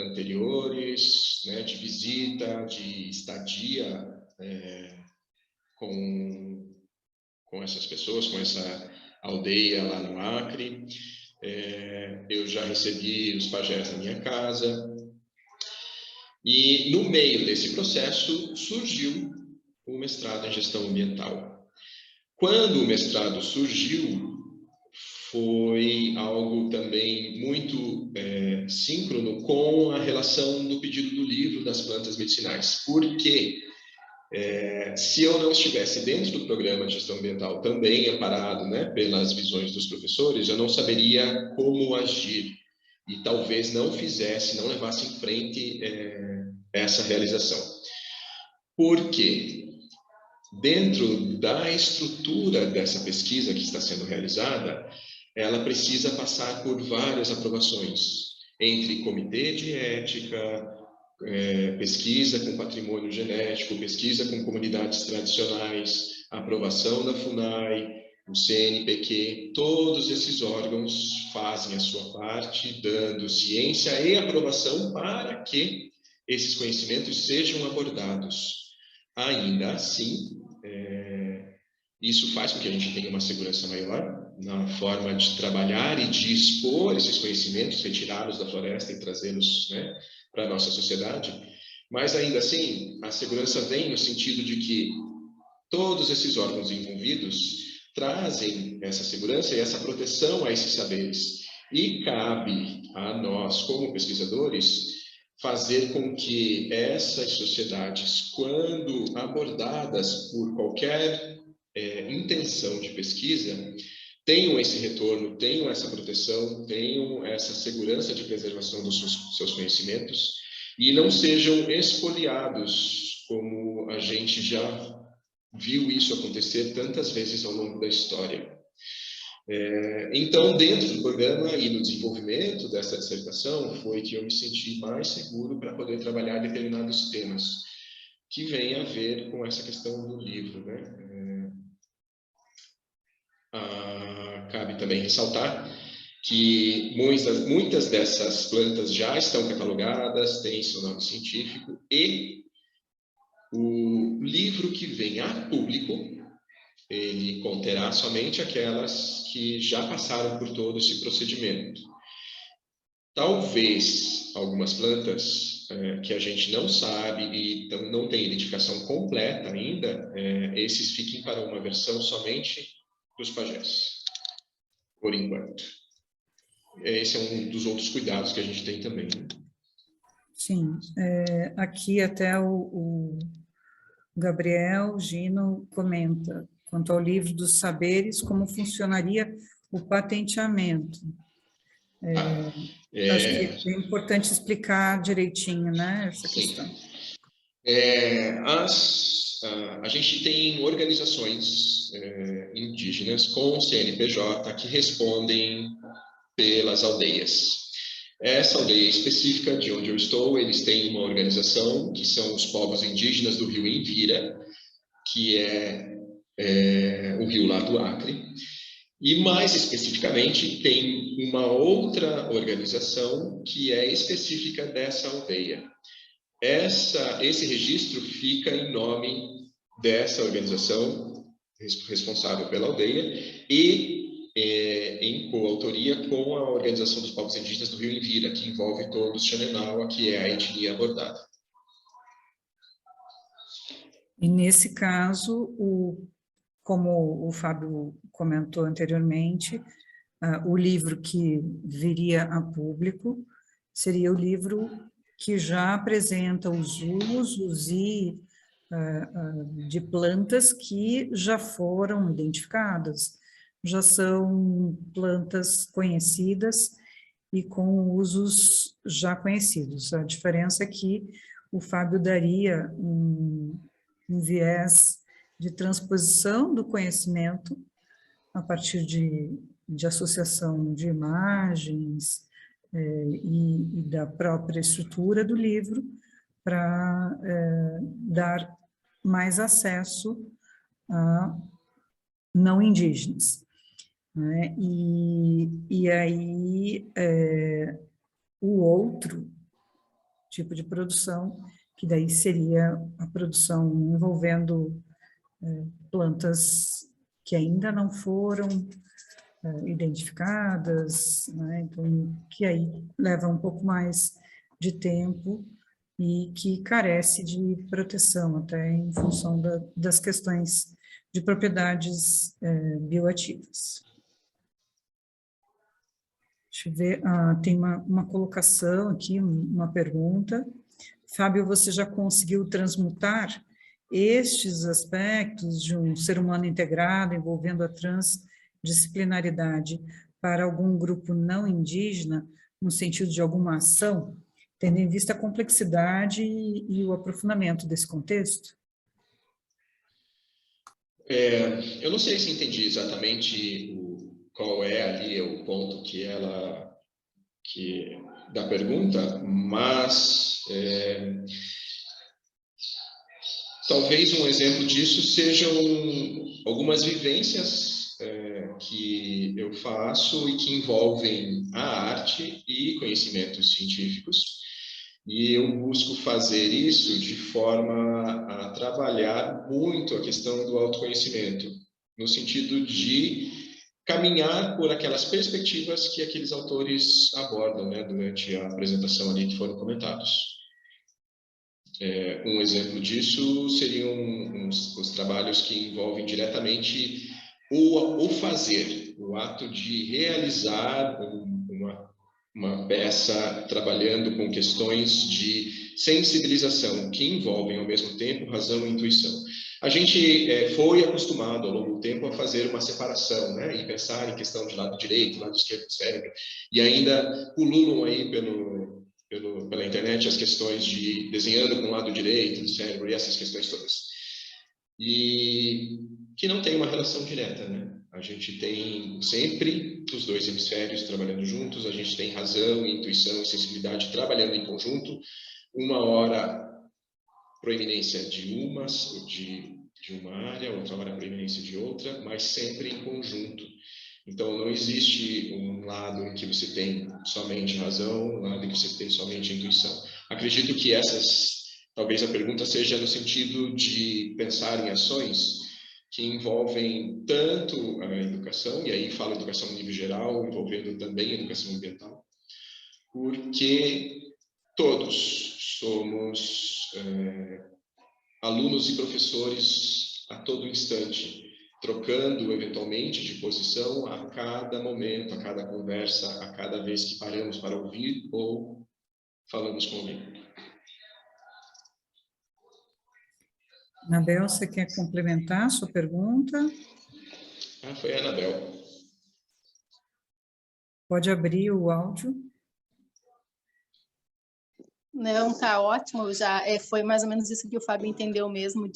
Speaker 1: anteriores, né, de visita, de estadia com essas pessoas, com essa aldeia lá no Acre. Eu já recebi os pajés na minha casa. E no meio desse processo surgiu o mestrado em gestão ambiental. Quando o mestrado surgiu, foi algo também muito síncrono com a relação do pedido do livro das plantas medicinais. Porque se eu não estivesse dentro do programa de gestão ambiental, também amparado, né, pelas visões dos professores, eu não saberia como agir e talvez não levasse em frente essa realização. Por quê? Dentro da estrutura dessa pesquisa que está sendo realizada, ela precisa passar por várias aprovações, entre comitê de ética, pesquisa com patrimônio genético, pesquisa com comunidades tradicionais, aprovação da FUNAI, o CNPq, todos esses órgãos fazem a sua parte, dando ciência e aprovação para que esses conhecimentos sejam abordados. Ainda assim, isso faz com que a gente tenha uma segurança maior na forma de trabalhar e de expor esses conhecimentos, retirá-los da floresta e trazê-los, né, para a nossa sociedade. Mas ainda assim, a segurança vem no sentido de que todos esses órgãos envolvidos trazem essa segurança e essa proteção a esses saberes. E cabe a nós, como pesquisadores, fazer com que essas sociedades, quando abordadas por qualquer intenção de pesquisa, tenham esse retorno, tenham essa proteção, tenham essa segurança de preservação dos seus conhecimentos e não sejam expoliados, como a gente já viu isso acontecer tantas vezes ao longo da história. Então, dentro do programa e no desenvolvimento dessa dissertação, foi que eu me senti mais seguro para poder trabalhar determinados temas que vêm a ver com essa questão do livro, né? Cabe também ressaltar que muitas dessas plantas já estão catalogadas, têm seu nome científico, e o livro que vem a público, ele conterá somente aquelas que já passaram por todo esse procedimento. Talvez algumas plantas que a gente não sabe e não tem identificação completa ainda, esses fiquem para uma versão somente dos pajés, por enquanto. Esse é um dos outros cuidados que a gente tem também, né?
Speaker 2: Sim, aqui até o Gabriel Gino comenta, quanto ao livro dos saberes, como funcionaria o patenteamento. Acho que é importante explicar direitinho, né, essa questão.
Speaker 1: A gente tem organizações indígenas com CNPJ que respondem pelas aldeias. Essa aldeia específica de onde eu estou, eles têm uma organização, que são os povos indígenas do rio Envira, que é o rio lá do Acre. E, mais especificamente, tem uma outra organização que é específica dessa aldeia. Esse registro fica em nome dessa organização responsável pela aldeia e em coautoria com a Organização dos Povos Indígenas do Rio Envira, que envolve todos os Xananaua, que é a etnia abordada.
Speaker 2: E nesse caso, como o Fábio comentou anteriormente, o livro que viria a público seria o livro que já apresenta os usos de plantas que já foram identificadas, já são plantas conhecidas e com usos já conhecidos. A diferença é que o Fábio daria um viés de transposição do conhecimento a partir de associação de imagens e da própria estrutura do livro para dar mais acesso a não indígenas. Né? E aí, o outro tipo de produção, que daí seria a produção envolvendo plantas que ainda não foram identificadas, né? Então, que aí leva um pouco mais de tempo e que carece de proteção, até em função das questões de propriedades bioativas. Deixa eu ver, tem uma colocação aqui, uma pergunta. Fábio, você já conseguiu transmutar estes aspectos de um ser humano integrado, envolvendo a transdisciplinaridade, para algum grupo não indígena, no sentido de alguma ação, tendo em vista a complexidade e o aprofundamento desse contexto?
Speaker 1: Eu não sei se entendi exatamente qual é ali o ponto da pergunta, mas talvez um exemplo disso sejam algumas vivências que eu faço e que envolvem a arte e conhecimentos científicos, e eu busco fazer isso de forma a trabalhar muito a questão do autoconhecimento, no sentido de caminhar por aquelas perspectivas que aqueles autores abordam, né, durante a apresentação ali que foram comentados. Um exemplo disso seriam os trabalhos que envolvem diretamente o fazer, o ato de realizar uma peça trabalhando com questões de sensibilização, que envolvem ao mesmo tempo razão e intuição. A gente foi acostumado ao longo do tempo a fazer uma separação, né, e pensar em questão de lado direito, lado esquerdo do cérebro, e ainda pululam aí pela internet as questões de desenhando com o lado direito do cérebro e essas questões todas. E que não tem uma relação direta, né? A gente tem sempre os dois hemisférios trabalhando juntos, a gente tem razão, intuição e sensibilidade trabalhando em conjunto, uma hora proeminência de uma área, outra hora proeminência de outra, mas sempre em conjunto. Então, não existe um lado em que você tem somente razão, um lado em que você tem somente intuição. Acredito que talvez a pergunta seja no sentido de pensar em ações que envolvem tanto a educação, e aí falo educação no nível geral, envolvendo também a educação ambiental, porque todos somos alunos e professores a todo instante, trocando eventualmente de posição a cada momento, a cada conversa, a cada vez que paramos para ouvir ou falamos com alguém.
Speaker 2: Anabel, você quer complementar a sua pergunta?
Speaker 1: Foi a Anabel.
Speaker 2: Pode abrir o áudio.
Speaker 3: Não, tá ótimo, já foi mais ou menos isso que o Fábio entendeu mesmo,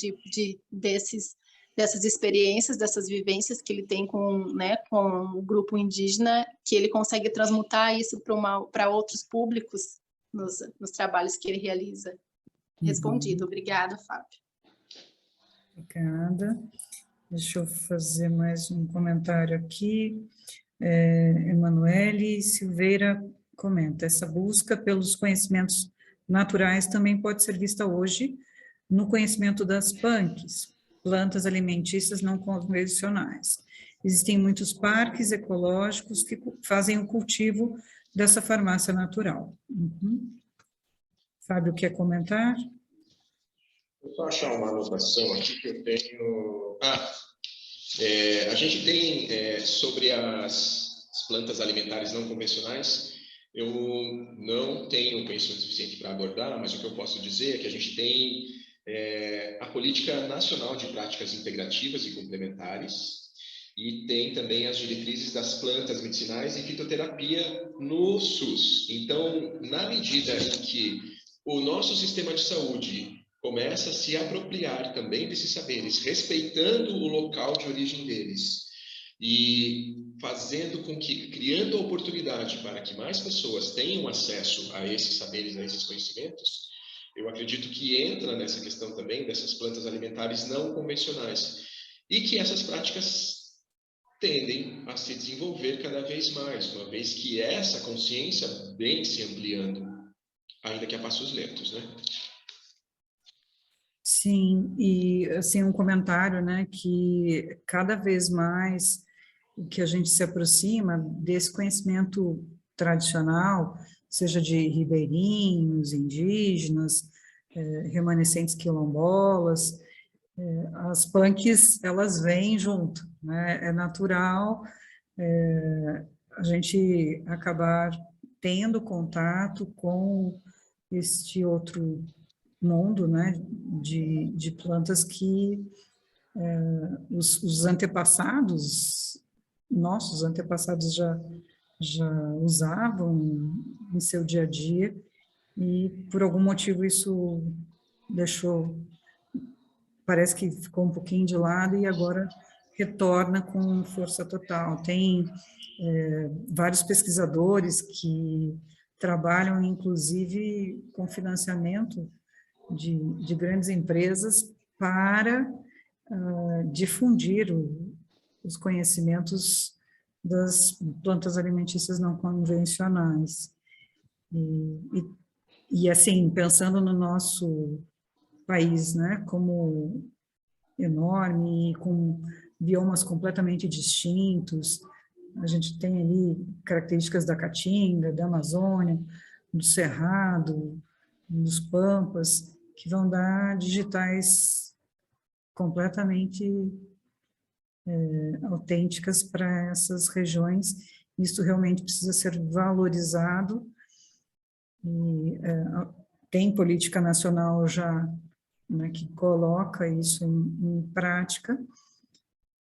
Speaker 3: desses dessas experiências, dessas vivências que ele tem com, né, com o grupo indígena, que ele consegue transmutar isso para outros públicos nos trabalhos que ele realiza. Respondido. Obrigada, Fábio.
Speaker 2: Obrigada. Deixa eu fazer mais um comentário aqui. Emanuele Silveira comenta: essa busca pelos conhecimentos naturais também pode ser vista hoje no conhecimento das PANCs, plantas alimentícias não convencionais. Existem muitos parques ecológicos que fazem o cultivo dessa farmácia natural. Fábio, quer comentar?
Speaker 1: Vou só achar uma anotação aqui que eu tenho. A gente tem sobre as plantas alimentares não convencionais, eu não tenho conhecimento suficiente para abordar, mas o que eu posso dizer é que a gente tem a Política Nacional de Práticas Integrativas e Complementares, e tem também as diretrizes das plantas medicinais e fitoterapia no SUS. Então, na medida em que o nosso sistema de saúde começa a se apropriar também desses saberes, respeitando o local de origem deles e fazendo com que, criando a oportunidade para que mais pessoas tenham acesso a esses saberes, a esses conhecimentos, eu acredito que entra nessa questão também dessas plantas alimentares não convencionais e que essas práticas tendem a se desenvolver cada vez mais, uma vez que essa consciência vem se ampliando, ainda que a passos lentos, né?
Speaker 2: Sim, e assim um comentário, né, que cada vez mais o que a gente se aproxima desse conhecimento tradicional, seja de ribeirinhos, indígenas, remanescentes quilombolas, as punks, elas vêm junto, né? É natural a gente acabar tendo contato com este outro mundo, né, de plantas que os antepassados, nossos antepassados já usavam em seu dia a dia, e por algum motivo isso parece que ficou um pouquinho de lado e agora retorna com força total. Tem vários pesquisadores que trabalham, inclusive, com financiamento de grandes empresas para difundir os conhecimentos das plantas alimentícias não convencionais. E assim, pensando no nosso país, né, como enorme, com biomas completamente distintos, a gente tem ali características da Caatinga, da Amazônia, do Cerrado, dos Pampas, que vão dar digitais completamente autênticas para essas regiões. Isso realmente precisa ser valorizado, e tem política nacional já, né, que coloca isso em prática,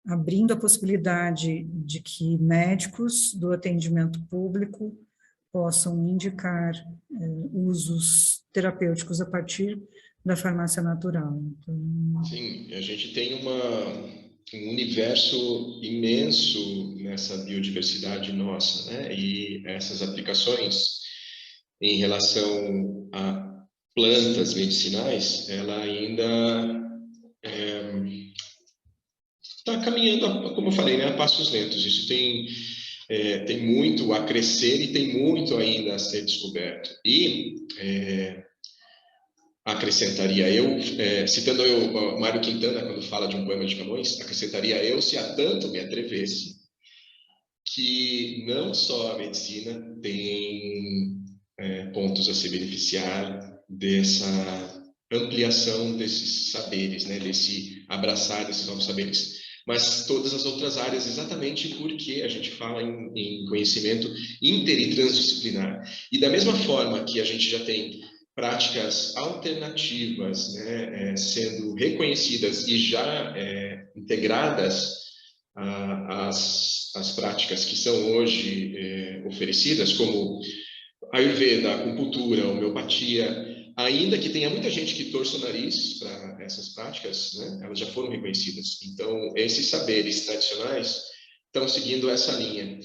Speaker 2: abrindo a possibilidade de que médicos do atendimento público possam indicar usos terapêuticos a partir da farmácia natural. Então...
Speaker 1: Sim, a gente tem um universo imenso nessa biodiversidade nossa, né? E essas aplicações em relação a plantas medicinais, ela ainda está caminhando, como eu falei, né, a passos lentos. Isso tem muito a crescer e tem muito ainda a ser descoberto. E acrescentaria eu, citando o Mário Quintana, quando fala de um poema de Camões, acrescentaria eu, se a tanto me atrevesse, que não só a medicina tem pontos a se beneficiar dessa ampliação desses saberes, né, desse abraçar desses novos saberes, mas todas as outras áreas, exatamente porque a gente fala em conhecimento inter e transdisciplinar. E da mesma forma que a gente já tem práticas alternativas, né, sendo reconhecidas e já integradas às práticas que são hoje oferecidas, como Ayurveda, acupuntura, homeopatia, ainda que tenha muita gente que torça o nariz para essas práticas, né, elas já foram reconhecidas. Então, esses saberes tradicionais estão seguindo essa linha.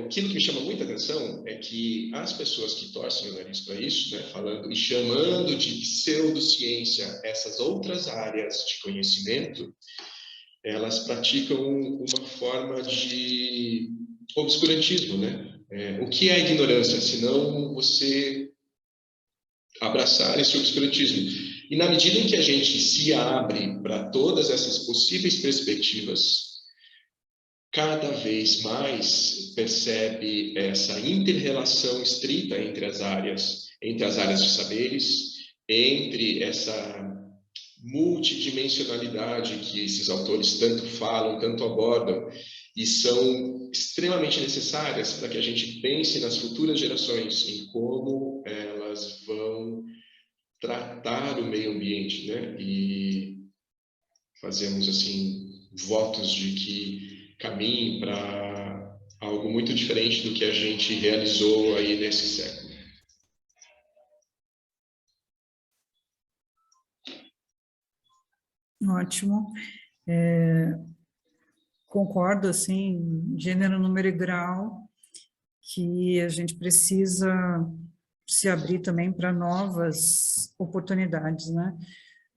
Speaker 1: Aquilo que me chama muita atenção é que as pessoas que torcem o nariz para isso, né, falando e chamando de pseudociência essas outras áreas de conhecimento, elas praticam uma forma de obscurantismo, né? O que é a ignorância, senão você abraçar esse obscurantismo? E na medida em que a gente se abre para todas essas possíveis perspectivas, cada vez mais percebe essa inter-relação estreita entre as áreas de saberes, entre essa multidimensionalidade que esses autores tanto falam, tanto abordam, e são extremamente necessárias para que a gente pense nas futuras gerações, em como elas vão tratar o meio ambiente, né? E fazemos, assim, votos de que caminhe para algo muito diferente do que a gente realizou aí nesse século.
Speaker 2: Ótimo. Concordo, assim, gênero, número e grau, que a gente precisa se abrir também para novas oportunidades, né?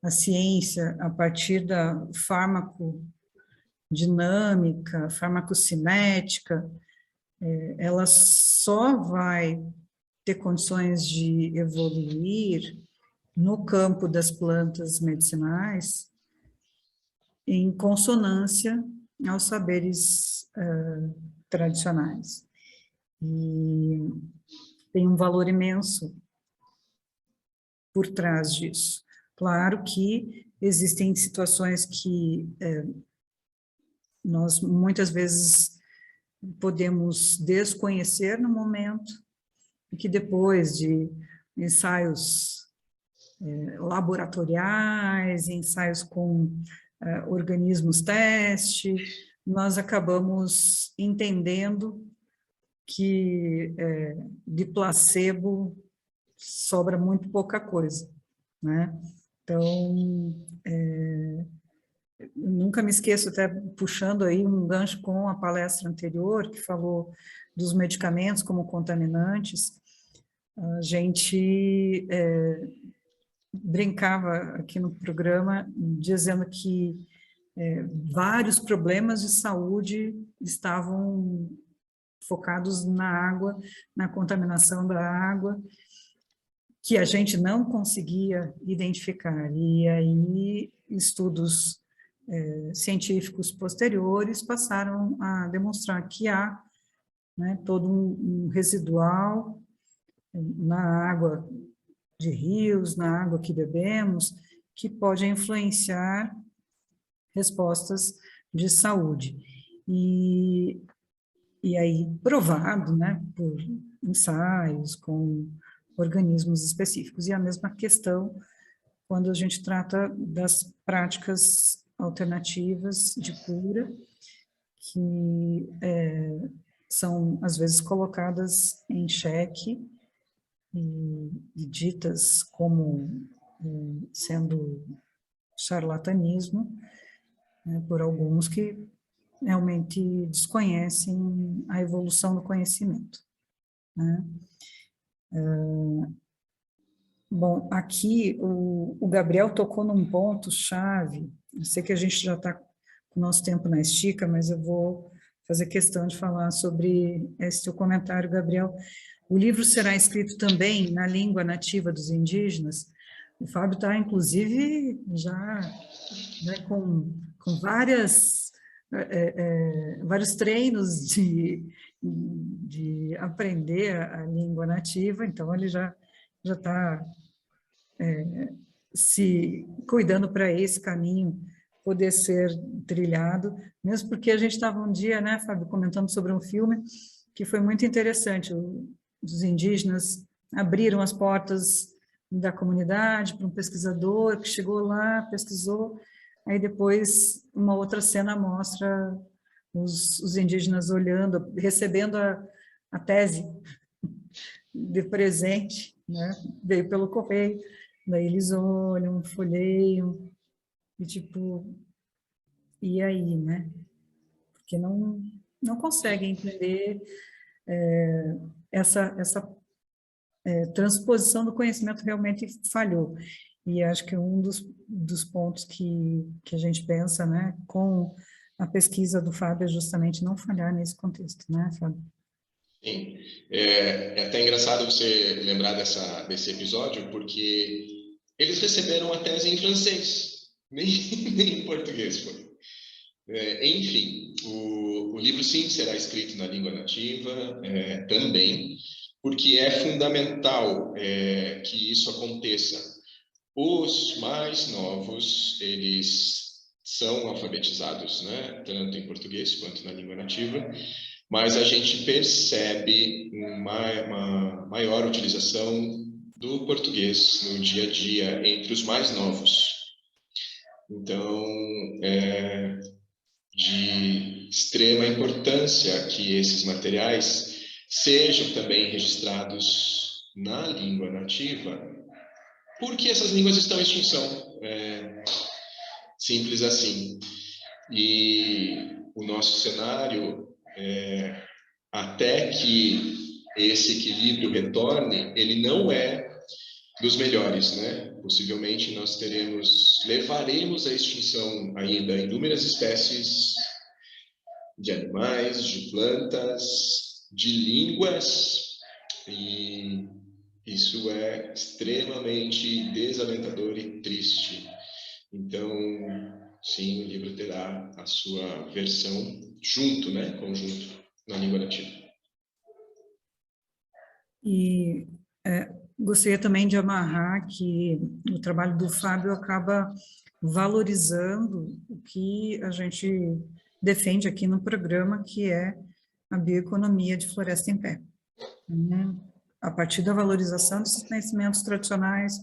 Speaker 2: A ciência, a partir da farmacodinâmica, farmacocinética, ela só vai ter condições de evoluir no campo das plantas medicinais em consonância aos saberes tradicionais. E tem um valor imenso por trás disso. Claro que existem situações que nós muitas vezes podemos desconhecer no momento, e que depois de ensaios laboratoriais, ensaios com organismos teste, nós acabamos entendendo que de placebo sobra muito pouca coisa, né? Então, nunca me esqueço, até puxando aí um gancho com a palestra anterior, que falou dos medicamentos como contaminantes, a gente brincava aqui no programa dizendo que vários problemas de saúde estavam focados na água, na contaminação da água, que a gente não conseguia identificar. E aí, estudos científicos posteriores passaram a demonstrar que há, né, todo um residual na água de rios, na água que bebemos, que pode influenciar respostas de saúde. E aí, provado, né, por ensaios com organismos específicos. E a mesma questão quando a gente trata das práticas alternativas de cura, que são, às vezes, colocadas em xeque e ditas como sendo charlatanismo, né, por alguns que realmente desconhecem a evolução do conhecimento, né? Bom, aqui o Gabriel tocou num ponto-chave. Eu sei que a gente já está com o nosso tempo na estica, mas eu vou fazer questão de falar sobre esse teu comentário, Gabriel. O livro será escrito também na língua nativa dos indígenas. O Fábio está, inclusive, já, né, com vários treinos de aprender a língua nativa, então ele já está se cuidando para esse caminho poder ser trilhado, mesmo porque a gente estava um dia, né, Fábio, comentando sobre um filme que foi muito interessante. Os indígenas abriram as portas da comunidade para um pesquisador que chegou lá, pesquisou, aí depois uma outra cena mostra os indígenas olhando, recebendo a tese de presente, né? Veio pelo correio, daí eles olham, folheiam, e tipo, e aí, né? Porque não conseguem entender essa transposição do conhecimento realmente falhou. E acho que um dos pontos que a gente pensa, né, com a pesquisa do Fábio é justamente não falhar nesse contexto, né, Fábio?
Speaker 1: Sim. É até engraçado você lembrar desse episódio, porque eles receberam a tese em francês, nem em português foi. Enfim, o livro sim será escrito na língua nativa também, porque é fundamental que isso aconteça. Os mais novos, eles são alfabetizados, né, tanto em português quanto na língua nativa, mas a gente percebe uma maior utilização do português no dia a dia entre os mais novos. Então, é de extrema importância que esses materiais sejam também registrados na língua nativa, porque essas línguas estão em extinção. Simples assim. E o nosso cenário, até que esse equilíbrio retorne, ele não é dos melhores, né? Possivelmente nós levaremos à extinção ainda inúmeras espécies de animais, de plantas, de línguas, e isso é extremamente desalentador e triste. Então, sim, o livro terá a sua versão junto, né? Conjunto, na língua nativa.
Speaker 2: E gostaria também de amarrar que o trabalho do Fábio acaba valorizando o que a gente defende aqui no programa, que é a bioeconomia de floresta em pé. A partir da valorização desses conhecimentos tradicionais,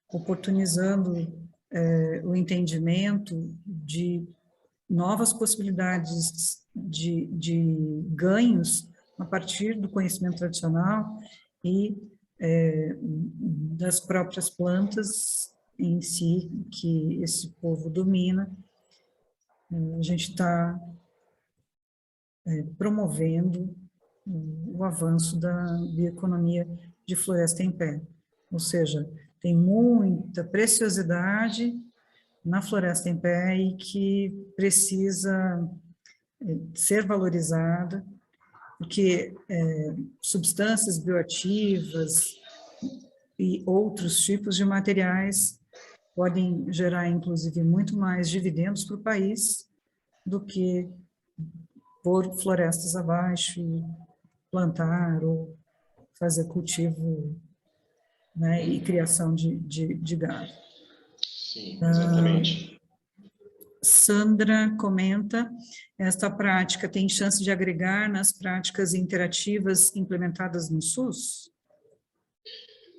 Speaker 2: oportunizando o entendimento de novas possibilidades de ganhos a partir do conhecimento tradicional e das próprias plantas em si, que esse povo domina. A gente está promovendo o avanço da bioeconomia de floresta em pé. Ou seja, tem muita preciosidade na floresta em pé e que precisa ser valorizada, porque substâncias bioativas e outros tipos de materiais podem gerar, inclusive, muito mais dividendos para o país do que pôr florestas abaixo, plantar ou fazer cultivo, né, e criação de gado.
Speaker 1: Sim, exatamente.
Speaker 2: Sandra comenta, esta prática tem chance de agregar nas práticas interativas implementadas no SUS?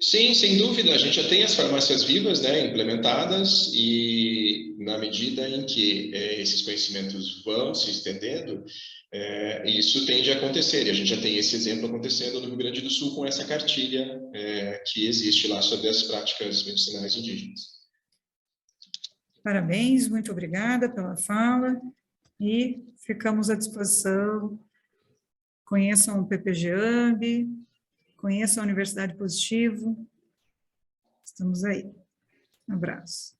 Speaker 1: Sim, sem dúvida. A gente já tem as farmácias vivas, né, implementadas, e na medida em que esses conhecimentos vão se estendendo, isso tende a acontecer. E a gente já tem esse exemplo acontecendo no Rio Grande do Sul com essa cartilha que existe lá sobre as práticas medicinais indígenas.
Speaker 2: Parabéns, muito obrigada pela fala e ficamos à disposição. Conheçam o PPG-AMB, conheçam a Universidade Positivo. Estamos aí. Um abraço.